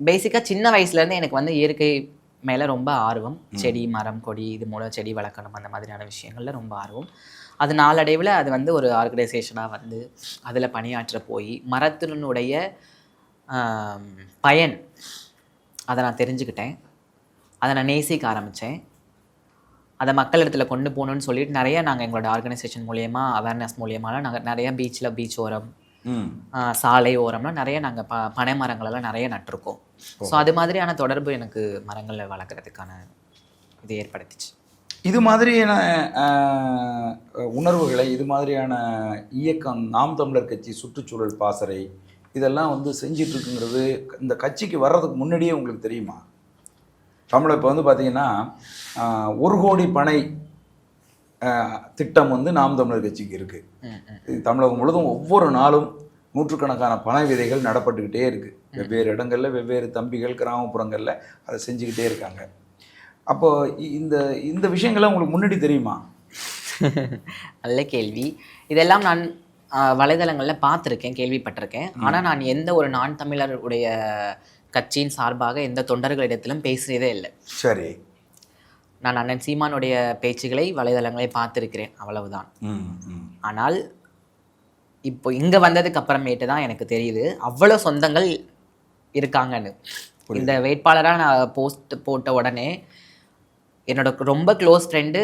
பேசிக்காக சின்ன வயசுலேருந்து எனக்கு வந்து இயற்கை மேலே ரொம்ப ஆர்வம். செடி, மரம், கொடி, இது மூலம் செடி வளர்க்கணும், அந்த மாதிரியான விஷயங்களில் ரொம்ப ஆர்வம். அது நாளடைவில் அது வந்து ஒரு ஆர்கனைசேஷனாக வந்து அதில் பணியாற்ற போய் மரத்தினுடைய பயன் அதை நான் தெரிஞ்சுக்கிட்டேன். அதை நான் நேசிக்க ஆரம்பித்தேன். அதை மக்கள் இடத்துல கொண்டு போகணுன்னு சொல்லிட்டு நாங்கள் எங்களோட ஆர்கனைசேஷன் மூலயமா, அவேர்னஸ் மூலியமாலாம் நாங்கள் நிறைய பீச் ஓரம், சாலை ஓரம்லாம் நிறைய நாங்கள் பனை மரங்களெல்லாம் நிறைய நட்டிருக்கோம். ஸோ அது மாதிரியான தொடர்பு எனக்கு மரங்களை வளர்க்குறதுக்கான இது ஏற்படுத்திச்சு. இது மாதிரியான உணர்வுகளை, இது மாதிரியான இயக்கம் நாம் தமிழர் கட்சி, சுற்றுச்சூழல் பாசறை, இதெல்லாம் வந்து செஞ்சிட்ருக்குங்கிறது இந்த கட்சிக்கு வர்றதுக்கு முன்னாடியே உங்களுக்கு தெரியுமா? தமிழ் இப்போ வந்து பார்த்தீங்கன்னா 1 கோடி பனை திட்டம் வந்து நாம் தமிழர் கட்சிக்கு இருக்குது. தமிழகம் முழுதும் ஒவ்வொரு நாளும் நூற்றுக்கணக்கான பனை விதைகள் நடப்பட்டுக்கிட்டே இருக்குது. வெவ்வேறு இடங்களில் வெவ்வேறு தம்பிகள் கிராமப்புறங்களில் அதை செஞ்சுக்கிட்டே இருக்காங்க. அப்போது இந்த இந்த விஷயங்கள்லாம் உங்களுக்கு முன்னாடி தெரியுமா? நல்ல கேள்வி. இதெல்லாம் நான் வலைதளங்களில் பார்த்துருக்கேன், கேள்விப்பட்டிருக்கேன். ஆனால் நான் எந்த ஒரு நான் தமிழர் உடைய கட்சியின் சார்பாக எந்த தொண்டர்களிடத்திலும் பேசுகிறதே இல்லை. சரி. நான் அண்ணன் சீமானுடைய பேச்சுகளை வலைதளங்களை பார்த்துருக்கிறேன், அவ்வளவுதான். ஆனால் இப்போ இங்கே வந்ததுக்கு அப்புறமேட்டு தான் எனக்கு தெரியுது அவ்வளோ சொந்தங்கள் இருக்காங்கன்னு. இந்த வேட்பாளராக நான் போஸ்ட் போட்ட உடனே என்னோட ரொம்ப க்ளோஸ் ஃப்ரெண்டு,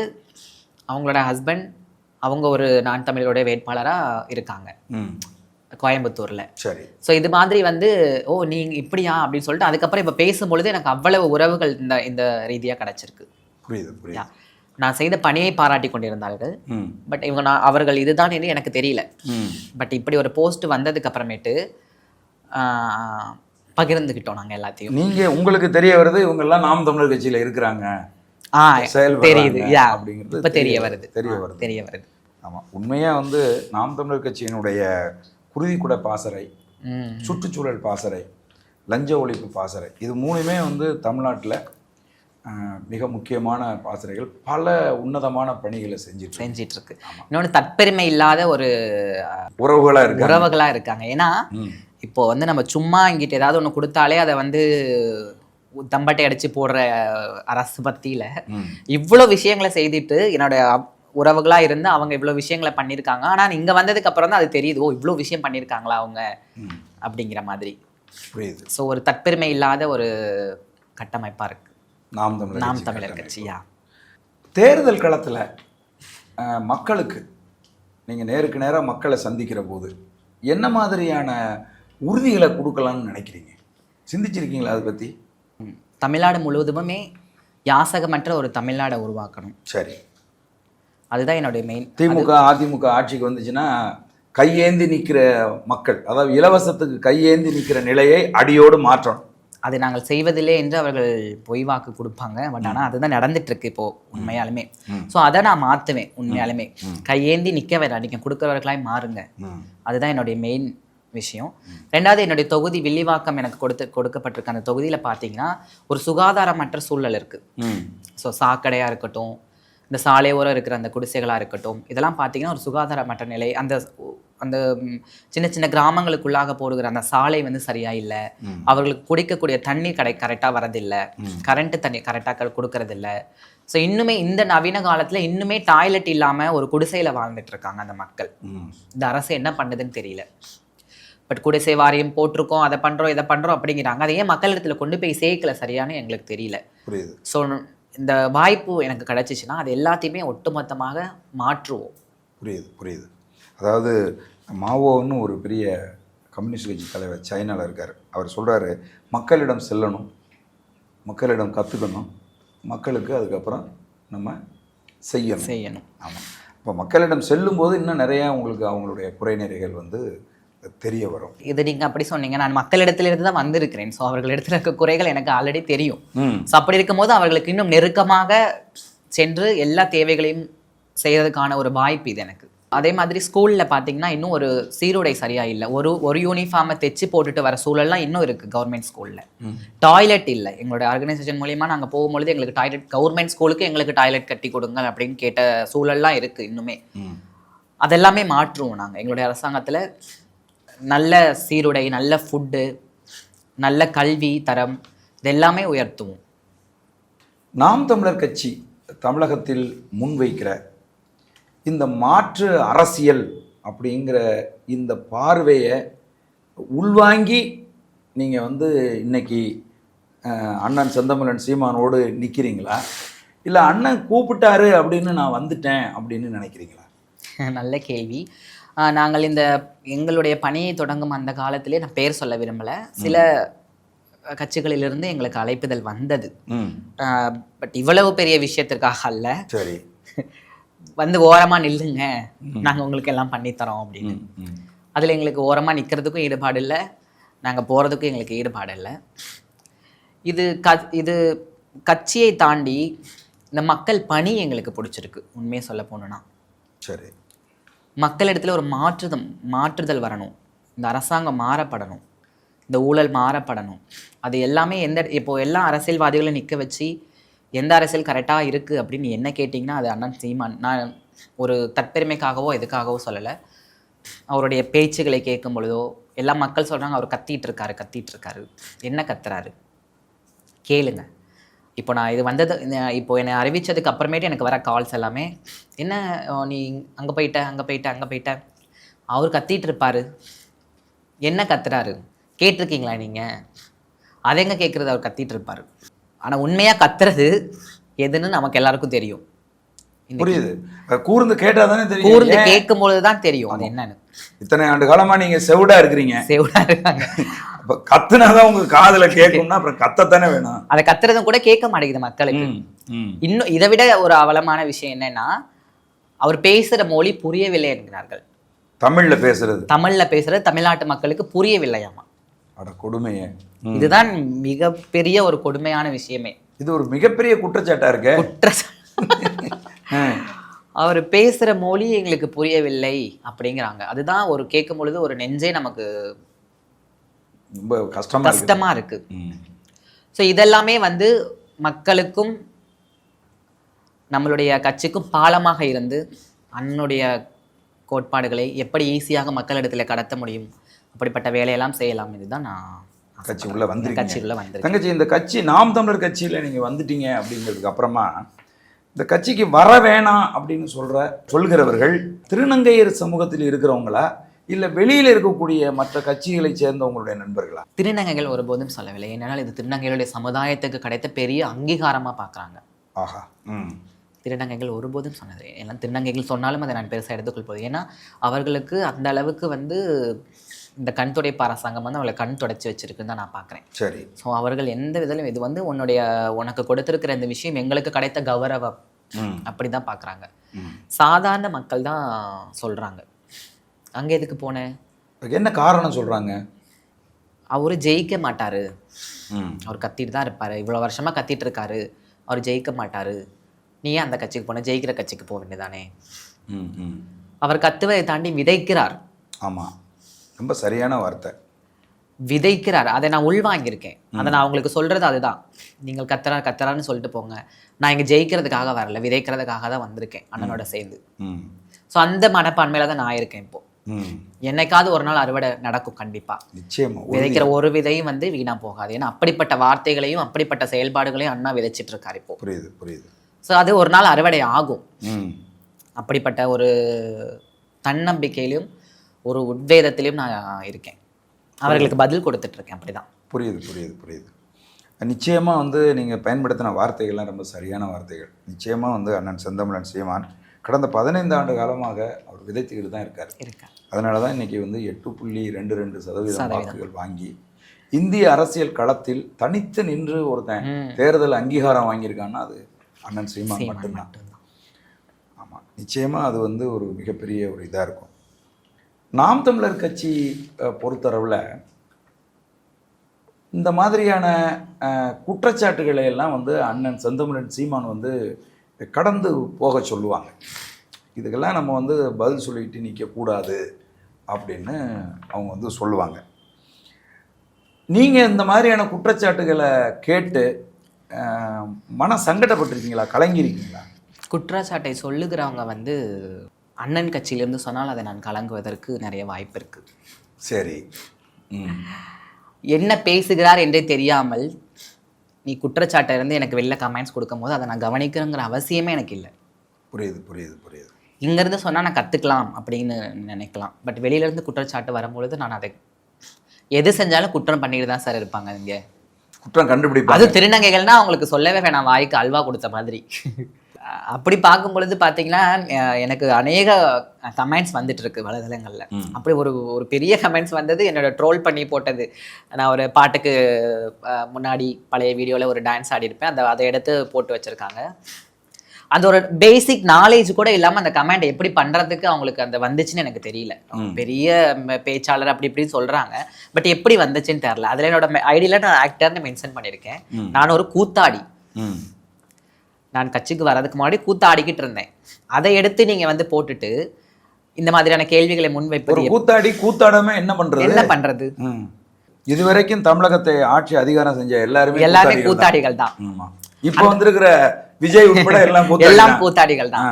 அவங்களோட ஹஸ்பண்ட், அவங்க ஒரு நான் தமிழருடைய வேட்பாளராக இருக்காங்க கோயம்புத்தூரில். சரி. ஸோ இது மாதிரி வந்து ஓ நீங்கள் இப்படியா அப்படின்னு சொல்லிட்டு அதுக்கப்புறம் இப்போ பேசும்பொழுது எனக்கு அவ்வளவு உறவுகள் இந்த ரீதியாக கிடச்சிருக்கு. புரியுது. நான் செய்த பணியை பாராட்டி கொண்டிருந்தார்கள். பட் இவங்க அவர்கள் இதுதான் என்று எனக்கு தெரியல. பட் இப்படி ஒரு போஸ்ட் வந்ததுக்கு அப்புறமேட்டு பகிர்ந்துக்கிட்டோம் நாங்கள் எல்லாத்தையும். நீங்கள் உங்களுக்கு தெரிய வருது இவங்கெல்லாம் நாம் தமிழர் கட்சியில் இருக்கிறாங்க, தெரியுது, அப்படிங்கிறது இப்போ தெரிய வருது. ஆமாம், உண்மையாக வந்து நாம் தமிழர் கட்சியினுடைய குருதிக்குட பாசறை, சுற்றுச்சூழல் பாசறை, லஞ்ச ஒழிப்பு பாசறை, இது 3மே வந்து தமிழ்நாட்டில் மிக முக்கியமான பாசறைகள். பல உன்னதமான பணிகளை செஞ்சிட்டு இருக்கு. இன்னொன்று தற்பெருமை இல்லாத ஒரு உறவுகளாக இருக்காங்க. ஏன்னா இப்போ வந்து நம்ம சும்மா இங்கிட்ட ஏதாவது ஒன்று கொடுத்தாலே அதை வந்து தம்பட்டை அடிச்சு போடுற அரசு பத்தியில இவ்வளோ விஷயங்களை செய்துட்டு என்னோட உறவுகளா இருந்து அவங்க இவ்வளோ விஷயங்களை பண்ணியிருக்காங்க. ஆனால் இங்க வந்ததுக்கு அப்புறம் தான் அது தெரியுது, ஓ இவ்வளோ விஷயம் பண்ணியிருக்காங்களா அவங்க அப்படிங்கிற மாதிரி. ஸோ ஒரு தற்பெருமை இல்லாத ஒரு கட்டமைப்பா இருக்கு நாம் தமிழர் கட்சியா. தேர்தல் களத்தில் மக்களுக்கு நீங்கள் நேருக்கு நேராக மக்களை சந்திக்கிற போது என்ன மாதிரியான உறுதிகளை கொடுக்கலாம்னு நினைக்கிறீங்க? சிந்திச்சிருக்கீங்களா அதை பற்றி? தமிழ்நாடு முழுவதுமே யாசகமற்ற ஒரு தமிழ்நாடை உருவாக்கணும். சரி. அதுதான் என்னுடைய மெயின். திமுக அதிமுக ஆட்சிக்கு வந்துச்சுன்னா கையேந்தி நிற்கிற மக்கள், அதாவது இலவசத்துக்கு கையேந்தி நிற்கிற நிலையை அடியோடு மாற்றணும். அதை நாங்கள் செய்வதில்லை என்று அவர்கள் பொய் வாக்கு கொடுப்பாங்க. பட் ஆனால் அதுதான் நடந்துட்டு இருக்கு இப்போ உண்மையாலுமே. ஸோ அதை நான் மாற்றுவேன். உண்மையாலுமே கையேந்தி நிற்க வேண்டாம், நீங்கள் கொடுக்குறவர்களாய் மாறுங்க. அதுதான் என்னுடைய மெயின் விஷயம். ரெண்டாவது, என்னுடைய தொகுதி வில்லிவாக்கம் எனக்கு கொடுக்கப்பட்டிருக்க அந்த தொகுதியில் பார்த்தீங்கன்னா ஒரு சுகாதாரமற்ற சூழல் இருக்குது. ஸோ சாக்கடையாக இருக்கட்டும், இந்த சாலையோரம் இருக்கிற அந்த குடிசைகளாக இருக்கட்டும், இதெல்லாம் பார்த்தீங்கன்னா ஒரு சுகாதாரமற்ற நிலை. அந்த சின்ன சின்ன கிராமங்களுக்குள்ளாக போடுகிற அந்த சாலை வந்து சரியா இல்லை. அவர்களுக்கு குடிக்கக்கூடிய தண்ணி கரெக்டாக வரதில்லை, கரண்ட்டு தண்ணி கரெக்டாக கொடுக்கறதில்ல. ஸோ இன்னுமே இந்த நவீன காலத்தில் இன்னுமே டாய்லெட் இல்லாமல் ஒரு குடிசையில் வாழ்ந்துட்டு இருக்காங்க அந்த மக்கள். இந்த அரசு என்ன பண்ணுதுன்னு தெரியல. பட் குடிசை வாரியம் போட்டிருக்கோம், அதை பண்ணுறோம் இதை பண்ணுறோம் அப்படிங்கிறாங்க. அதை ஏன் மக்கள் இடத்துல கொண்டு போய் சேர்க்கல சரியானு எங்களுக்கு தெரியல. ஸோ இந்த வாய்ப்பு எனக்கு கிடைச்சிச்சுன்னா அது எல்லாத்தையுமே ஒட்டுமொத்தமாக மாற்றுவோம். புரியுது. அதாவது மாவோன்னு ஒரு பெரிய கம்யூனிஸ்ட் கட்சி தலைவர் சைனாவில் இருக்கார். அவர் சொல்கிறாரு, மக்களிடம் செல்லணும், மக்களிடம் கற்றுக்கணும், மக்களுக்கு அதுக்கப்புறம் நம்ம செய்யணும். ஆமாம். இப்போ மக்களிடம் செல்லும்போது இன்னும் நிறையா உங்களுக்கு அவங்களுடைய குறைநிறைகள் வந்து தெரிய வரும். இது நீங்கள் அப்படி சொன்னீங்க, நான் மக்களிடத்திலிருந்து தான் வந்திருக்கிறேன். ஸோ அவர்களிடத்தில் இருக்க குறைகள் எனக்கு ஆல்ரெடி தெரியும். ஸோ அப்படி இருக்கும்போது அவர்களுக்கு இன்னும் நெருக்கமாக சென்று எல்லா தேவைகளையும் செய்யறதுக்கான ஒரு வாய்ப்பு இது எனக்கு. அதே மாதிரி ஸ்கூலில் பார்த்தீங்கன்னா இன்னும் ஒரு சீருடை சரியாக இல்லை. ஒரு யூனிஃபார்மை தைச்சு போட்டுட்டு வர சூழல்லாம் இன்னும் இருக்குது கவர்மெண்ட் ஸ்கூலில். டாய்லெட் இல்லை. எங்களோட ஆர்கனைசேஷன் மூலியமாக நாங்கள் போகும்பொழுது எங்களுக்கு டாய்லெட், கவர்மெண்ட் ஸ்கூலுக்கு எங்களுக்கு டாய்லெட் கட்டி கொடுங்க அப்படின்னு கேட்ட சூழல்லாம் இருக்குது இன்னுமே. அதெல்லாமே மாற்றுவோம் நாங்கள் எங்களுடைய அரசாங்கத்தில். நல்ல சீருடை, நல்ல ஃபுட்டு, நல்ல கல்வி தரம், இதெல்லாமே உயர்த்துவோம். நாம் தமிழர் கட்சி தமிழகத்தில் முன்வைக்கிற இந்த மாற்று அரசியல் அப்படிங்கிற இந்த பார்வையை உள்வாங்கி நீங்கள் வந்து இன்னைக்கு அண்ணன் செந்தமிழன் சீமானோடு நிற்கிறீங்களா, இல்லை அண்ணன் கூப்பிட்டாரு அப்படின்னு நான் வந்துட்டேன் அப்படின்னு நினைக்கிறீங்களா? நல்ல கேள்வி. நாங்கள் இந்த எங்களுடைய பணியை தொடங்கும் அந்த காலத்திலே, நான் பேர் சொல்ல விரும்பலை, சில கட்சிகளிலிருந்து எங்களுக்கு அழைப்புதல் வந்தது. பட் இவ்வளவு பெரிய விஷயத்திற்காக அல்ல. சரி, வந்து ஓரமாக நில்லுங்க, நாங்கள் உங்களுக்கு எல்லாம் பண்ணித்தரோம் அப்படின்னு. அதில் எங்களுக்கு ஓரமாக நிற்கிறதுக்கும் ஈடுபாடு இல்லை, நாங்கள் போகிறதுக்கும் எங்களுக்கு ஈடுபாடு இல்லை. இது கட்சியை தாண்டி இந்த மக்கள் பணி எங்களுக்கு பிடிச்சிருக்கு. உண்மையை சொல்ல போனோன்னா சரி, மக்களிடத்துல ஒரு மாற்றுதல் வரணும். இந்த அரசாங்கம் மாறப்படணும், இந்த ஊழல் மாறப்படணும். அது எல்லாமே இப்போ எல்லா அரசியல்வாதிகளும் நிற்க வச்சு எந்த அரசியல் கரெக்டாக இருக்குது அப்படின்னு என்ன கேட்டிங்கன்னா அது அண்ணன் சீமான். நான் ஒரு தற்பெருமைக்காகவோ எதுக்காகவோ சொல்லலை. அவருடைய பேச்சுகளை கேட்கும் பொழுதோ எல்லா மக்கள் சொல்கிறாங்க அவர் கத்திட்டு இருக்காரு. என்ன கத்துறாரு கேளுங்க. இப்போ நான் இது வந்தது, இப்போ என்னை அறிவித்ததுக்கு அப்புறமேட்டு எனக்கு வர கால்ஸ் எல்லாமே என்ன நீ அங்கே போயிட்ட அவர் கத்திட்டு இருப்பார். என்ன கத்துறாரு கேட்டிருக்கீங்களா நீங்கள்? அதை எங்கே கேட்குறது, அவர் கத்திட்டு இருப்பார். ஆனால் உண்மையாக கத்துறது எதுன்னு நமக்கு எல்லாருக்கும் தெரியும். புரியுது. கூர்ந்து கேட்டால் தானே தெரியும். கூர்ந்து கேட்கும் பொழுது தான் தெரியும் அது என்னன்னு. இத்தனை ஆண்டு காலமா நீங்க செவிடா இருக்காங்க. அப்ப கத்துனாதான் உங்க காதுல கேட்கும்னா அப்புறம் கத்தத்தானே வேணும். அதை கத்துறதும் கூட கேட்க மாட்டேங்குது மக்களுக்கு. இன்னும் இதை விட ஒரு அவலமான விஷயம் என்னன்னா, அவர் பேசுற மொழி புரியவில்லை என்கிறார்கள். தமிழ்ல பேசுறது தமிழ்நாட்டு மக்களுக்கு புரியவில்லையாமா. அட கொடுமையே. இதுதான் மிகப்பெரிய ஒரு கொடுமையான விஷயமே. இது ஒரு மிகப்பெரிய குற்றச்சாட்டா இருக்கு. அவர் பேசுற மொழி எங்களுக்கு புரியவில்லை அப்படிங்கிறாங்க. அதுதான் ஒரு கேட்கும் பொழுது ஒரு நெஞ்சே நமக்கு ரொம்ப கஷ்டமா இருக்கு. ஸோ இதெல்லாமே வந்து மக்களுக்கும் நம்மளுடைய கட்சிக்கும் பாலமாக இருந்து அண்ணனுடைய கோட்பாடுகளை எப்படி ஈஸியாக மக்களிடத்துல கடத்த முடியும், அப்படிப்பட்ட வேலையெல்லாம் செய்யலாம். இதுதான் நான் கட்சிக்குள்ள வந்து தங்கச்சி, இந்த கட்சி நாம் தமிழர் கட்சியில நீங்க வந்துட்டீங்க அப்படிங்கிறதுக்கு அப்புறமா இந்த கட்சிக்கு வர வேணாம் அப்படின்னு சொல்கிறவர்கள் திருநங்கையர் சமூகத்தில் இருக்கிறவங்களா இல்லை வெளியில் இருக்கக்கூடிய மற்ற கட்சிகளை சேர்ந்தவங்களுடைய நண்பர்களா? திருநங்கைகள் ஒருபோதும் சொல்லவில்லை. ஏன்னால் இது திருநங்கைகளுடைய சமுதாயத்துக்கு கிடைத்த பெரிய அங்கீகாரமாக பார்க்குறாங்க. ஆஹா. திருநங்கைகள் ஒருபோதும் சொன்னது. ஏன்னா திருநங்கைகள் சொன்னாலும் அதை நான் பெருசாக எடுத்துக்கொள் போது. ஏன்னா அவர்களுக்கு அந்த அளவுக்கு வந்து இந்த கண் துடைப்பு அரசாங்கம் வந்து அவங்களை கண் துடைச்சி வச்சிருக்குன்னு தான் நான் பார்க்குறேன். சரி. ஸோ அவர்கள் எந்த விதத்திலும் இது வந்து உனக்கு கொடுத்துருக்கிற இந்த விஷயம் எங்களுக்கு கிடைத்த கௌரவம் அப்படி தான் பார்க்குறாங்க. சாதாரண மக்கள் தான் சொல்கிறாங்க அங்கே எதுக்கு போனேன், என்ன காரணம் சொல்கிறாங்க. அவர் ஜெயிக்க மாட்டார், அவர் கத்திட்டு தான் இருப்பார், இவ்வளோ வருஷமாக கத்திட்டு இருக்காரு, அவர் ஜெயிக்க மாட்டார், நீ ஏன் அந்த கட்சிக்கு போன, ஜெயிக்கிற கட்சிக்கு போக வேண்டியதானே. அவர் கத்துவதை தாண்டி விதைக்கிறார். ஆமாம், ரொம்ப சரியான வார்த்தை. விதைக்கிறார். அதை நான் உள்வாங்கியிருக்கேன். அதை நான் அவங்களுக்கு சொல்கிறது அதுதான். நீங்கள் கத்துறான்னு சொல்லிட்டு போங்க, நான் இங்கே ஜெயிக்கிறதுக்காக வரல, விதைக்கிறதுக்காக தான் வந்திருக்கேன் அண்ணனோட சேர்ந்து. ஸோ அந்த மனப்பான்மையில தான் நான் இருக்கேன். இப்போ என்னைக்காவது ஒரு நாள் அறுவடை நடக்கும் கண்டிப்பா. நிச்சயமா. விதைக்கிற ஒரு விதையும் வந்து வீணா போகாது. ஏன்னா அப்படிப்பட்ட வார்த்தைகளையும் அப்படிப்பட்ட செயல்பாடுகளையும் அண்ணா விதைச்சிட்டு இருக்காரு இப்போ. புரியுது. ஸோ அது ஒரு நாள் அறுவடை ஆகும். அப்படிப்பட்ட ஒரு தன்னம்பிக்கையிலும் ஒரு உத்வேதத்திலையும் நான் இருக்கேன். அவர்களுக்கு பதில் கொடுத்துட்டு இருக்கேன். அப்படிதான். புரியுது. நிச்சயமாக வந்து நீங்கள் பயன்படுத்தின வார்த்தைகள்லாம் ரொம்ப சரியான வார்த்தைகள். நிச்சயமாக வந்து அண்ணன் செந்தமிழன் சீமான் கடந்த 15 ஆண்டு காலமாக அவர் விதைத்துக்கிட்டு தான் இருக்கார். அதனால தான் இன்றைக்கி வந்து 8.22% வாக்குகள் வாங்கி இந்திய அரசியல் களத்தில் தனித்து நின்று ஒருத்தன் தேர்தல் அங்கீகாரம் வாங்கியிருக்கான்னா அது அண்ணன் சீமான் மட்டும்தான். ஆமாம், நிச்சயமாக அது வந்து ஒரு மிகப்பெரிய ஒரு இதாக இருக்கும். நாம் தமிழர் கட்சி பொறுத்தளவில் இந்த மாதிரியான குற்றச்சாட்டுகளை எல்லாம் வந்து அண்ணன் செந்தமிழன் சீமான் வந்து கடந்து போக சொல்லுவாங்க. இதுக்கெல்லாம் நம்ம வந்து பதில் சொல்லிட்டு நிற்கக்கூடாது அப்படின்னு அவங்க வந்து சொல்லுவாங்க. நீங்கள் இந்த மாதிரியான குற்றச்சாட்டுகளை கேட்டு மன சங்கடப்பட்டிருக்கீங்களா, கலங்கியிருக்கீங்களா? குற்றச்சாட்டை சொல்லுகிறவங்க வந்து அண்ணன் கட்சியிலேருந்து சொன்னால் அதை நான் கலங்குவதற்கு நிறைய வாய்ப்பு இருக்குது. சரி. என்ன பேசுகிறார் என்றே தெரியாமல் நீ குற்றச்சாட்டை இருந்து எனக்கு வெளில கமெண்ட்ஸ் கொடுக்கும் போது அதை நான் கவனிக்கிறேங்கிற அவசியமே எனக்கு இல்லை. புரியுது. இங்கேருந்து சொன்னால் நான் கற்றுக்கலாம் அப்படின்னு நினைக்கலாம். பட் வெளியிலேருந்து குற்றச்சாட்டு வரும்பொழுது நான் அதை எது செஞ்சாலும் குற்றம் பண்ணிட்டு தான் சார் இருப்பாங்க. இங்கே குற்றம் கண்டுபிடிப்பாங்க. அது திருநங்கைகள்னால் அவங்களுக்கு சொல்லவே வேணாம், வாய்க்கு அல்வா கொடுத்த மாதிரி. அப்படி பார்க்கும் பொழுது பார்த்தீங்கன்னா எனக்கு அநேக கமெண்ட்ஸ் வந்துட்டு இருக்கு வலைதளங்களில். அப்படி ஒரு பெரிய கமெண்ட்ஸ் வந்தது என்னோட ட்ரோல் பண்ணி போட்டது. நான் ஒரு பாட்டுக்கு முன்னாடி பழைய வீடியோவில் ஒரு டான்ஸ் ஆடிருப்பேன், அதை எடுத்து போட்டு வச்சுருக்காங்க. அந்த ஒரு பேசிக் நாலேஜ் கூட இல்லாமல் அந்த கமெண்ட் எப்படி பண்ணுறதுக்கு அவங்களுக்கு அந்த வந்துச்சுன்னு எனக்கு தெரியல. பெரிய பேச்சாளர் அப்படி இப்படின்னு சொல்கிறாங்க, பட் எப்படி வந்துச்சுன்னு தெரில. அதில் என்னோட ஐடியில் நான் ஆக்டர்னு மென்ஷன் பண்ணியிருக்கேன். நான் ஒரு கூத்தாடி. ம். நான் கட்சிக்கு வர்றதுக்கு முன்னாடி கூத்தாடிக்கிட்டு இருந்தேன். அதை எடுத்து நீங்க வந்து போட்டுட்டு இந்த மாதிரியான கேள்விகளை ஒரு முன்வைப்பது கூத்தாடி கூத்தாடாம என்ன பண்றது? என்ன பண்றது? ம். இதுவரைக்கும் தமிழகத்தை ஆட்சி அதிகாரம் செஞ்ச எல்லாருமே எல்லாமே கூத்தாடிகள் தான். கூத்தாடிகள் தான். ஆமா. இப்போ வந்திருக்கிற விஜய் உட்பட எல்லாம் எல்லாம் கூத்தாடிகள் தான்.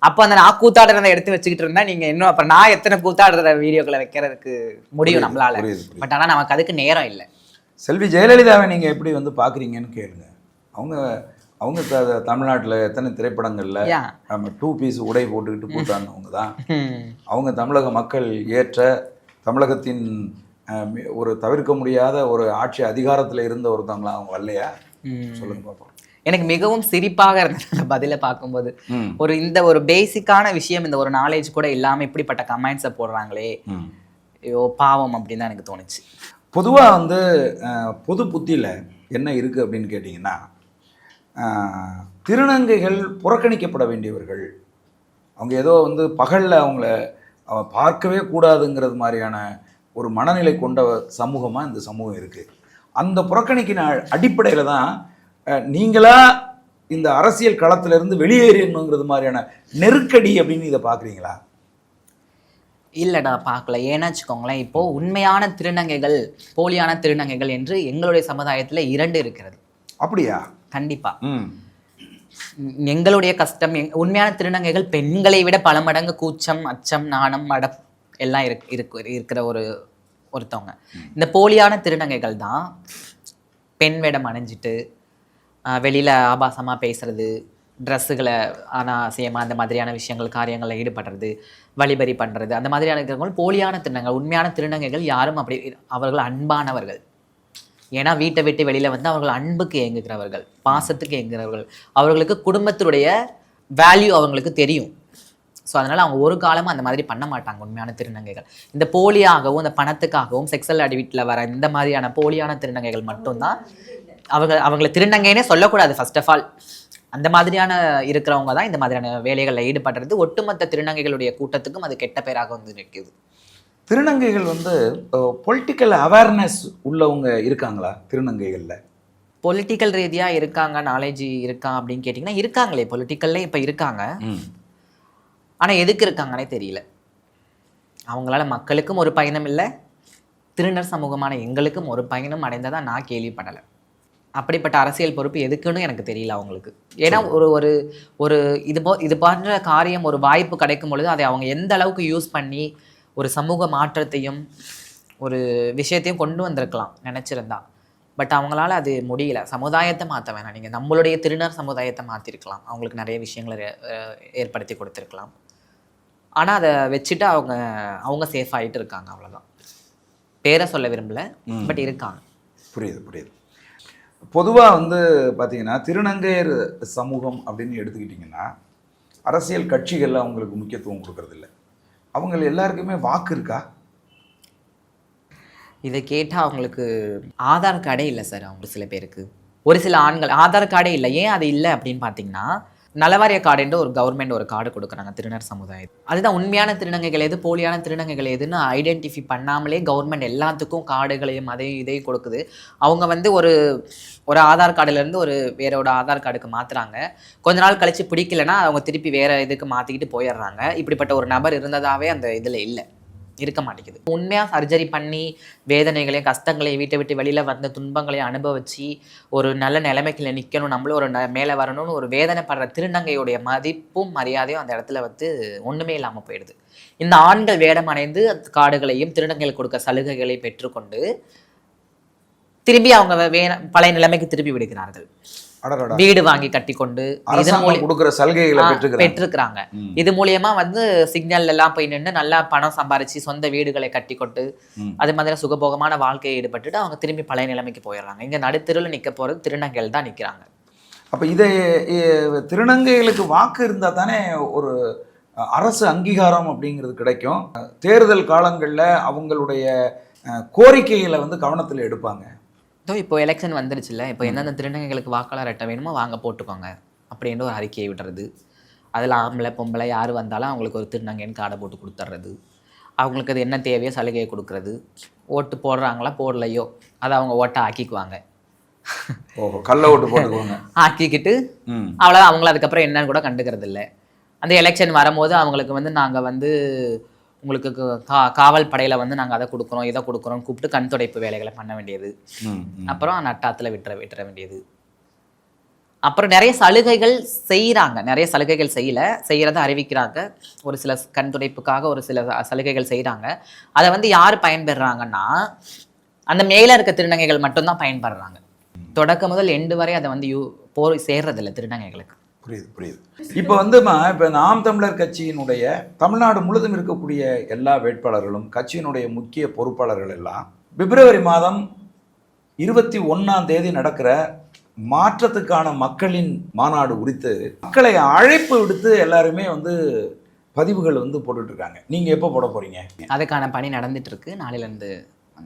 அப்ப அந்த நான் கூத்தாடுறதை எடுத்து வச்சுக்கிட்டு இருந்தா நீங்க இன்னும் அப்புறம் நான் எத்தனை கூத்தாடுற வீடியோக்களை வைக்கிறதுக்கு முடியும் நம்மளால. பட் ஆனா நமக்கு அதுக்கு நேரம் இல்லை. செல்வி ஜெயலலிதாவை நீங்க எப்படி வந்து பாக்குறீங்கன்னு கேளுங்க. அவங்க அவங்க தமிழ்நாட்டில் எத்தனை திரைப்படங்கள்ல நம்ம 2 பீஸ் உடை போட்டுக்கிட்டு கூத்தாடினவங்க தான். அவங்க தமிழக மக்கள் ஏற்ற தமிழகத்தின் ஒரு தவிர்க்க முடியாத ஒரு ஆட்சி அதிகாரத்தில் இருந்த ஒருத்தவங்களா அவங்க வரலையா? சொல்லுங்க பார்ப்போம். எனக்கு மிகவும் சிரிப்பாக இருந்தது அந்த பதிலை பார்க்கும்போது. இந்த ஒரு பேசிக்கான விஷயம், இந்த ஒரு நாலேஜ் கூட இல்லாம இப்படிப்பட்ட கமெண்ட்ஸை போடுறாங்களே, ஐயோ பாவம் அப்படின்னு தான் எனக்கு தோணுச்சு. பொதுவாக வந்து பொது புத்தியில் என்ன இருக்குது அப்படின்னு கேட்டிங்கன்னா, திருநங்கைகள் புறக்கணிக்கப்பட வேண்டியவர்கள், அவங்க ஏதோ வந்து பகலில் அவங்கள பார்க்கவே கூடாதுங்கிறது மாதிரியான ஒரு மனநிலை கொண்ட சமூகமாக இந்த சமூகம் இருக்குது. அந்த புறக்கணிக்கிற அடிப்படையில் தான் நீங்களா இந்த அரசியல் களத்திலிருந்து வெளியேறணுங்கிறது மாதிரியான நெருக்கடி அப்படின்னு இதை பார்க்குறீங்களா? இல்லைடா பார்க்கல. ஏன்னா வச்சுக்கோங்களேன், இப்போது உண்மையான திருநங்கைகள் போலியான திருநங்கைகள் என்று எங்களுடைய சமுதாயத்தில் 2 இருக்கிறது. அப்படியா? கண்டிப்பாக. எங்களுடைய கஷ்டம், உண்மையான திருநங்கைகள் பெண்களை விட பல மடங்கு கூச்சம், அச்சம், நாணம், மடம் எல்லாம் இருக்கிற ஒருத்தவங்க. இந்த போலியான திருநங்கைகள் தான் பெண் வேடம் அணிஞ்சிட்டு வெளியில் ஆபாசமாக பேசுறது, ட்ரெஸ்ஸுகளை அனாவசியமாக அந்த மாதிரியான விஷயங்கள் காரியங்களில் ஈடுபடுறது, வழிபறி பண்ணுறது, அந்த மாதிரியான இருக்கிறவங்க போலியான திருநங்கைகள். உண்மையான திருநங்கைகள் யாரும் அப்படி, அவர்கள் அன்பானவர்கள். ஏன்னா வீட்டை விட்டு வெளியில் வந்து அவர்கள் அன்புக்கு ஏங்குகிறவர்கள், பாசத்துக்கு ஏங்குகிறவர்கள், அவர்களுக்கு குடும்பத்தினுடைய வேல்யூ அவங்களுக்கு தெரியும். ஸோ அதனால் அவங்க ஒரு காலமும் அந்த மாதிரி பண்ண மாட்டாங்க உண்மையான திருநங்கைகள். இந்த போலியாகவும் இந்த பணத்துக்காகவும் செக்ஸுவல் அடிக்ட்டில் வர இந்த மாதிரியான போலியான திருநங்கைகள் மட்டும்தான் அவங்களை திருநங்கைன்னே சொல்லக்கூடாது. ஃபர்ஸ்ட் ஆஃப் ஆல் அந்த மாதிரியான இருக்கிறவங்க தான் இந்த மாதிரியான வேலைகளில் ஈடுபடுறது. ஒட்டுமொத்த திருநங்கைகளுடைய கூட்டத்துக்கும் அது கெட்ட பேராக வந்து நிற்குது. திருநங்கைகள் வந்து பொலிட்டிக்கல் அவேர்னஸ் உள்ளவங்க இருக்காங்களா திருநங்கைகளில்? பொலிட்டிக்கல் ரீதியாக இருக்காங்க, நாலேஜ் இருக்கா அப்படின்னு கேட்டிங்கன்னா இருக்காங்களே, பொலிட்டிக்கல்லே இப்போ இருக்காங்க. ஆனால் எதுக்கு இருக்காங்கன்னே தெரியல. அவங்களால மக்களுக்கும் ஒரு பயணம் இல்லை, திருநர் சமூகமான எங்களுக்கும் ஒரு பயணம் அடைந்ததாக நான் கேள்விப்படலை. அப்படிப்பட்ட அரசியல் பொறுப்பு எதுக்குன்னு எனக்கு தெரியல அவங்களுக்கு. ஏன்னா ஒரு இது போன்ற காரியம், ஒரு வாய்ப்பு கிடைக்கும் பொழுது அதை அவங்க எந்த அளவுக்கு யூஸ் பண்ணி ஒரு சமூக மாற்றத்தையும் ஒரு விஷயத்தையும் கொண்டு வந்திருக்கலாம் நினச்சிருந்தா. பட் அவங்களால அது முடியல. சமுதாயத்தை மாற்ற வேணாம், நீங்கள் நம்மளுடைய திருநர் சமுதாயத்தை மாற்றிருக்கலாம், அவங்களுக்கு நிறைய விஷயங்களை ஏற்படுத்தி கொடுத்துருக்கலாம். ஆனால் அதை வச்சுட்டு அவங்க சேஃப் ஆகிட்டு இருக்காங்க, அவ்வளோதான். பேரை சொல்ல விரும்பல, பட் இருக்காங்க. புரியுது. பொதுவாக வந்து பார்த்தீங்கன்னா திருநங்கையர் சமூகம் அப்படின்னு எடுத்துக்கிட்டிங்கன்னா அரசியல் கட்சிகளில் அவங்களுக்கு முக்கியத்துவம் கொடுக்கறதில்ல. அவங்க எல்லாருக்குமே வாக்கு இருக்கா? இதை கேட்டால் அவங்களுக்கு ஆதார் கார்டே இல்லை சார். அவங்க சில பேருக்கு, ஒரு சில ஆண்கள் ஆதார் கார்டே இல்லை. ஏன் அது இல்லை அப்படின்னு பார்த்தீங்கன்னா, நலவாரிய கார்டுன்ற ஒரு கவர்மெண்ட் ஒரு கார்டு கொடுக்குறாங்க திருநர் சமுதாயம். அதுதான் உண்மையான திருநங்கைகள் எது, போலியான திருநங்கைகள் எதுன்னு ஐடென்டிஃபை பண்ணாமலே கவர்மெண்ட் எல்லாத்துக்கும் கார்டுகளையும் அதையும் இதையும் கொடுக்குது. அவங்க வந்து ஒரு ஆதார் கார்டுலேருந்து வேறோட ஆதார் கார்டுக்கு மாற்றுறாங்க. கொஞ்ச நாள் கழித்து பிடிக்கலைன்னா அவங்க திருப்பி வேறு இதுக்கு மாற்றிக்கிட்டு போயிடுறாங்க. இப்படிப்பட்ட ஒரு நபர் இருந்ததாகவே அந்த இதில் இருக்க மாட்டேங்குது. உண்மையாக சர்ஜரி பண்ணி வேதனைகளையும் கஷ்டங்களையும் வீட்டை விட்டு வெளியில் வந்த துன்பங்களையும் அனுபவிச்சு ஒரு நல்ல நிலைமைக்குள்ள நிற்கணும், நம்மளும் ஒரு மேலே வரணும்னு ஒரு வேதனைப்படுற திருநங்கையுடைய மதிப்பும் மரியாதையும் அந்த இடத்துல வந்து ஒன்றுமே இல்லாமல் போயிடுது. இந்த ஆண்கள் வேடம் அணைந்து கார்டுகளையும் திருநங்கைகள் கொடுக்க சலுகைகளை பெற்றுக்கொண்டு திரும்பி அவங்க பழைய நிலைமைக்கு திருப்பி விடுகிறார்கள். வீடு வாங்கி கட்டி கொண்டு கொடுக்குற சலுகைகளை பெற்றிருக்கிறாங்க. இது மூலியமா வந்து சிக்னல் எல்லாம் போய் நின்று நல்லா பணம் சம்பாரிச்சு சொந்த வீடுகளை கட்டி கொண்டு அது மாதிரி சுகபோகமான வாழ்க்கையை ஈடுபட்டுட்டு அவங்க திரும்பி பழைய நிலைமைக்கு போயிடுறாங்க. இங்க நடுத்தெருவில் நிற்க போறது திருநங்கைகள் தான் நிற்கிறாங்க. அப்ப இதை திருநங்கைகளுக்கு வாக்கு இருந்தா தானே ஒரு அரசு அங்கீகாரம் அப்படிங்கிறது கிடைக்கும். தேர்தல் காலங்களில் அவங்களுடைய கோரிக்கைகளை வந்து கவனத்தில் எடுப்பாங்க. இப்போ எலெக்ஷன் வந்துருச்சுல்ல, இப்போ எந்தெந்த திருநங்கைகளுக்கு வாக்காளர் அட்டை வேணுமோ வாங்க போட்டுக்கோங்க அப்படின்ற ஒரு அறிக்கையை விடுறது. அதில் ஆம்பளை பொம்பளை யார் வந்தாலும் அவங்களுக்கு ஒரு திருநங்கைன்னு கார்டை போட்டு கொடுத்துட்றது. அவங்களுக்கு அது என்ன தேவையோ சலுகையை கொடுக்குறது. ஓட்டு போடுறாங்களா போடலையோ அதை அவங்க ஓட்டை ஆக்கிக்குவாங்க. ஓஹோ, கள்ள ஓட்டு போட்டுக்குவாங்க. ஆக்கிக்கிட்டு ம். அவ்வளோதான். அவங்கள அதுக்கப்புறம் என்னன்னு கூட கண்டுக்கிறது இல்லை. அந்த எலெக்ஷன் வரும்போது அவங்களுக்கு வந்து நாங்கள் வந்து உங்களுக்கு காவல் படையில் வந்து நாங்கள் அதை கொடுக்குறோம் இதை கொடுக்குறோம் கூப்பிட்டு கண் துடைப்பு வேலைகளை பண்ண வேண்டியது. ம். ம். அப்புறம் நட்டாத்தில் விட்டுற வேண்டியது. அப்புறம் நிறைய சலுகைகள் செய்கிறாங்க, நிறைய சலுகைகள் செய்கிறத அறிவிக்கிறாங்க. ஒரு சில கண் துடைப்புக்காக ஒரு சில சலுகைகள் செய்கிறாங்க. அதை வந்து யார் பயன்பெறாங்கன்னா அந்த மேலே இருக்க திருநங்கைகள் மட்டும்தான் பயன்படுறாங்க. தொடக்க முதல் எண்டு வரை அதை வந்து போய் சேர்றதில்லை திருநங்கைகளுக்கு. புரியுது புரியுது. இப்போ வந்துமா, இப்போ நாம் தமிழர் கட்சியினுடைய தமிழ்நாடு முழுதும் இருக்கக்கூடிய எல்லா வேட்பாளர்களும் கட்சியினுடைய முக்கிய பொறுப்பாளர்கள் எல்லாம் பிப்ரவரி மாதம் 21 நடக்கிற மாற்றத்துக்கான மக்களின் மாநாடு குறித்து மக்களை அழைப்பு விடுத்து எல்லாருமே வந்து பதிவுகள் வந்து போட்டுட்டு இருக்காங்க. நீங்க எப்போ போட போறீங்க? அதுக்கான பணி நடந்துட்டு இருக்கு. நாளையிலேருந்து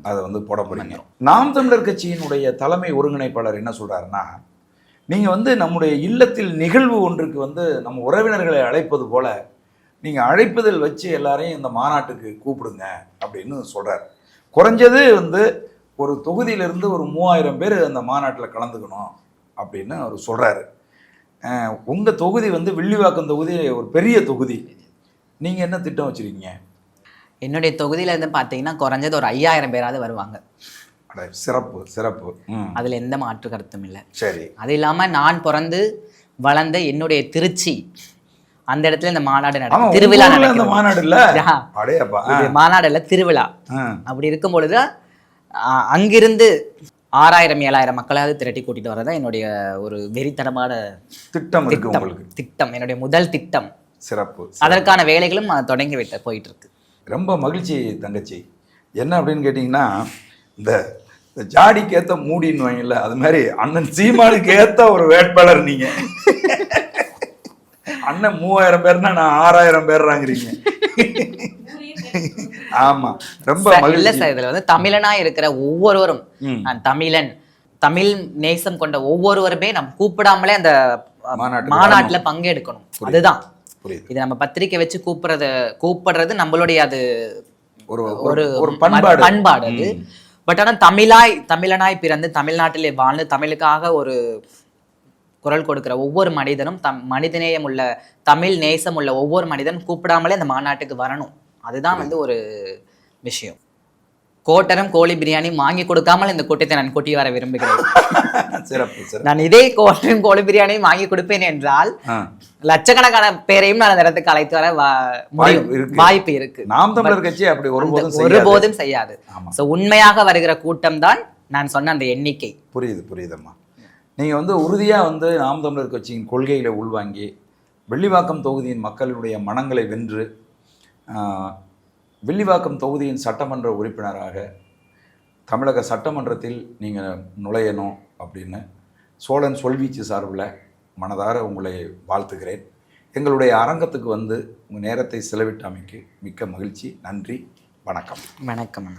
அதை வந்து போட போறீங்க. நாம் தமிழர் கட்சியினுடைய தலைமை ஒருங்கிணைப்பாளர் என்ன சொல்றாருன்னா, நீங்க வந்து நம்முடைய இல்லத்தில் நிகழ்வு ஒன்றுக்கு வந்து நம்ம உறவினர்களை அழைப்பது போல நீங்க அழைப்பதில் வச்சு எல்லாரையும் இந்த மாநாட்டுக்கு கூப்பிடுங்க அப்படின்னு சொல்றாரு. குறைஞ்சது வந்து ஒரு தொகுதியிலிருந்து ஒரு 3000 பேர் அந்த மாநாட்டில் கலந்துக்கணும் அப்படின்னு அவர் சொல்றாரு. உங்க தொகுதி வந்து வில்லிவாக்கம் தொகுதி ஒரு பெரிய தொகுதி. நீங்க என்ன திட்டம் வச்சிருக்கீங்க? என்னுடைய தொகுதியில இருந்து பார்த்தீங்கன்னா குறைஞ்சது ஒரு 5000 பேராவது வருவாங்க. சிறப்பு சிறப்பு. அதுல எந்த மாற்று கருத்தும் இல்லை. சரி. அது இல்லாம நான் பிறந்து வளர்ந்த என்னுடைய திருச்சி, அந்த இடத்துல இந்த மாநாடு நடக்கும். திருவிழா நடக்கும். மாநாடு இல்ல, மாநாடு இல்ல, திருவிழா. அப்படி இருக்கும் பொழுது அங்கிருந்து 6000 7000 மக்களாவது திரட்டி கூட்டிட்டு வரதான் என்னுடைய ஒரு வெறித்தனமான திட்டம். என்னுடைய முதல் திட்டம். சிறப்பு. அதற்கான வேலைகளும் தொடங்கி போயிட்டு இருக்கு. ரொம்ப மகிழ்ச்சி தங்கச்சி. என்ன அப்படின்னு கேட்டிங்கன்னா, இந்த ஜாடிக்கு ஏற்ற மூடின்னு வாங்கல, அது மாதிரி அண்ணன் சீமானுக்கு ஏற்ற ஒரு வேட்பாளர் நீங்க. அண்ணன் 3000 பேர்னா நான் 6000 பேர்றாங்கிறீங்க. ஆமா, ரொம்ப இல்ல சார். இதுல வந்து தமிழனா இருக்கிற ஒவ்வொருவரும், நான் தமிழன், தமிழ் நேசம் கொண்ட ஒவ்வொருவருமே நம்ம கூப்பிடாமலே அந்த மாநாட்டுல பங்கெடுக்கணும். அதுதான் இது. நம்ம பத்திரிக்கை வச்சு கூப்பிடுறது நம்மளுடைய அது ஒரு பண்பாடு அது. பட் ஆனா தமிழனாய் பிறந்து தமிழ்நாட்டிலே வாழ்ந்து தமிழுக்காக ஒரு குரல் கொடுக்கிற ஒவ்வொரு மனிதனும் மனிதநேயம் உள்ள தமிழ் நேசம் உள்ள ஒவ்வொரு மனிதனும் கூப்பிடாமலே அந்த மாநாட்டுக்கு வரணும். அதுதான் வந்து ஒரு விஷயம். கோட்டரம் கோழி பிரியாணி வாங்கி கொடுக்காமல் இந்த கூட்டத்தை நான் கூட்டி வர விரும்புகிறேன். நான் இதே கோட்டரம் கோழி பிரியாணி வாங்கி கொடுப்பேன் என்றால் லட்சக்கணக்கான பேரையும் நான் அந்த இடத்துக்கு அழைத்து வர வாய்ப்பு இருக்கு. நாம் தமிழர் கட்சி அப்படி ஒருபோதும் செய்யாது. உண்மையாக வருகிற கூட்டம் தான் நான் சொன்ன அந்த எண்ணிக்கை. புரியுதம்மா. நீங்க வந்து உறுதியா வந்து நாம் தமிழர் கட்சியின் கொள்கைகளை உள்வாங்கி வில்லிவாக்கம் தொகுதியின் மக்களுடைய மனங்களை வென்று வில்லிவாக்கம் தொகுதியின் சட்டமன்ற உறுப்பினராக தமிழக சட்டமன்றத்தில் நீங்கள் நுழையணும் அப்படின்னு சோழன் சொல்வீச்சு சார்பில் மனதார உங்களை வாழ்த்துகிறேன். எங்களுடைய அரங்கத்துக்கு வந்து உங்கள் நேரத்தை செலவிட்டமைக்கு மிக்க மகிழ்ச்சி. நன்றி. வணக்கம். வணக்கம்.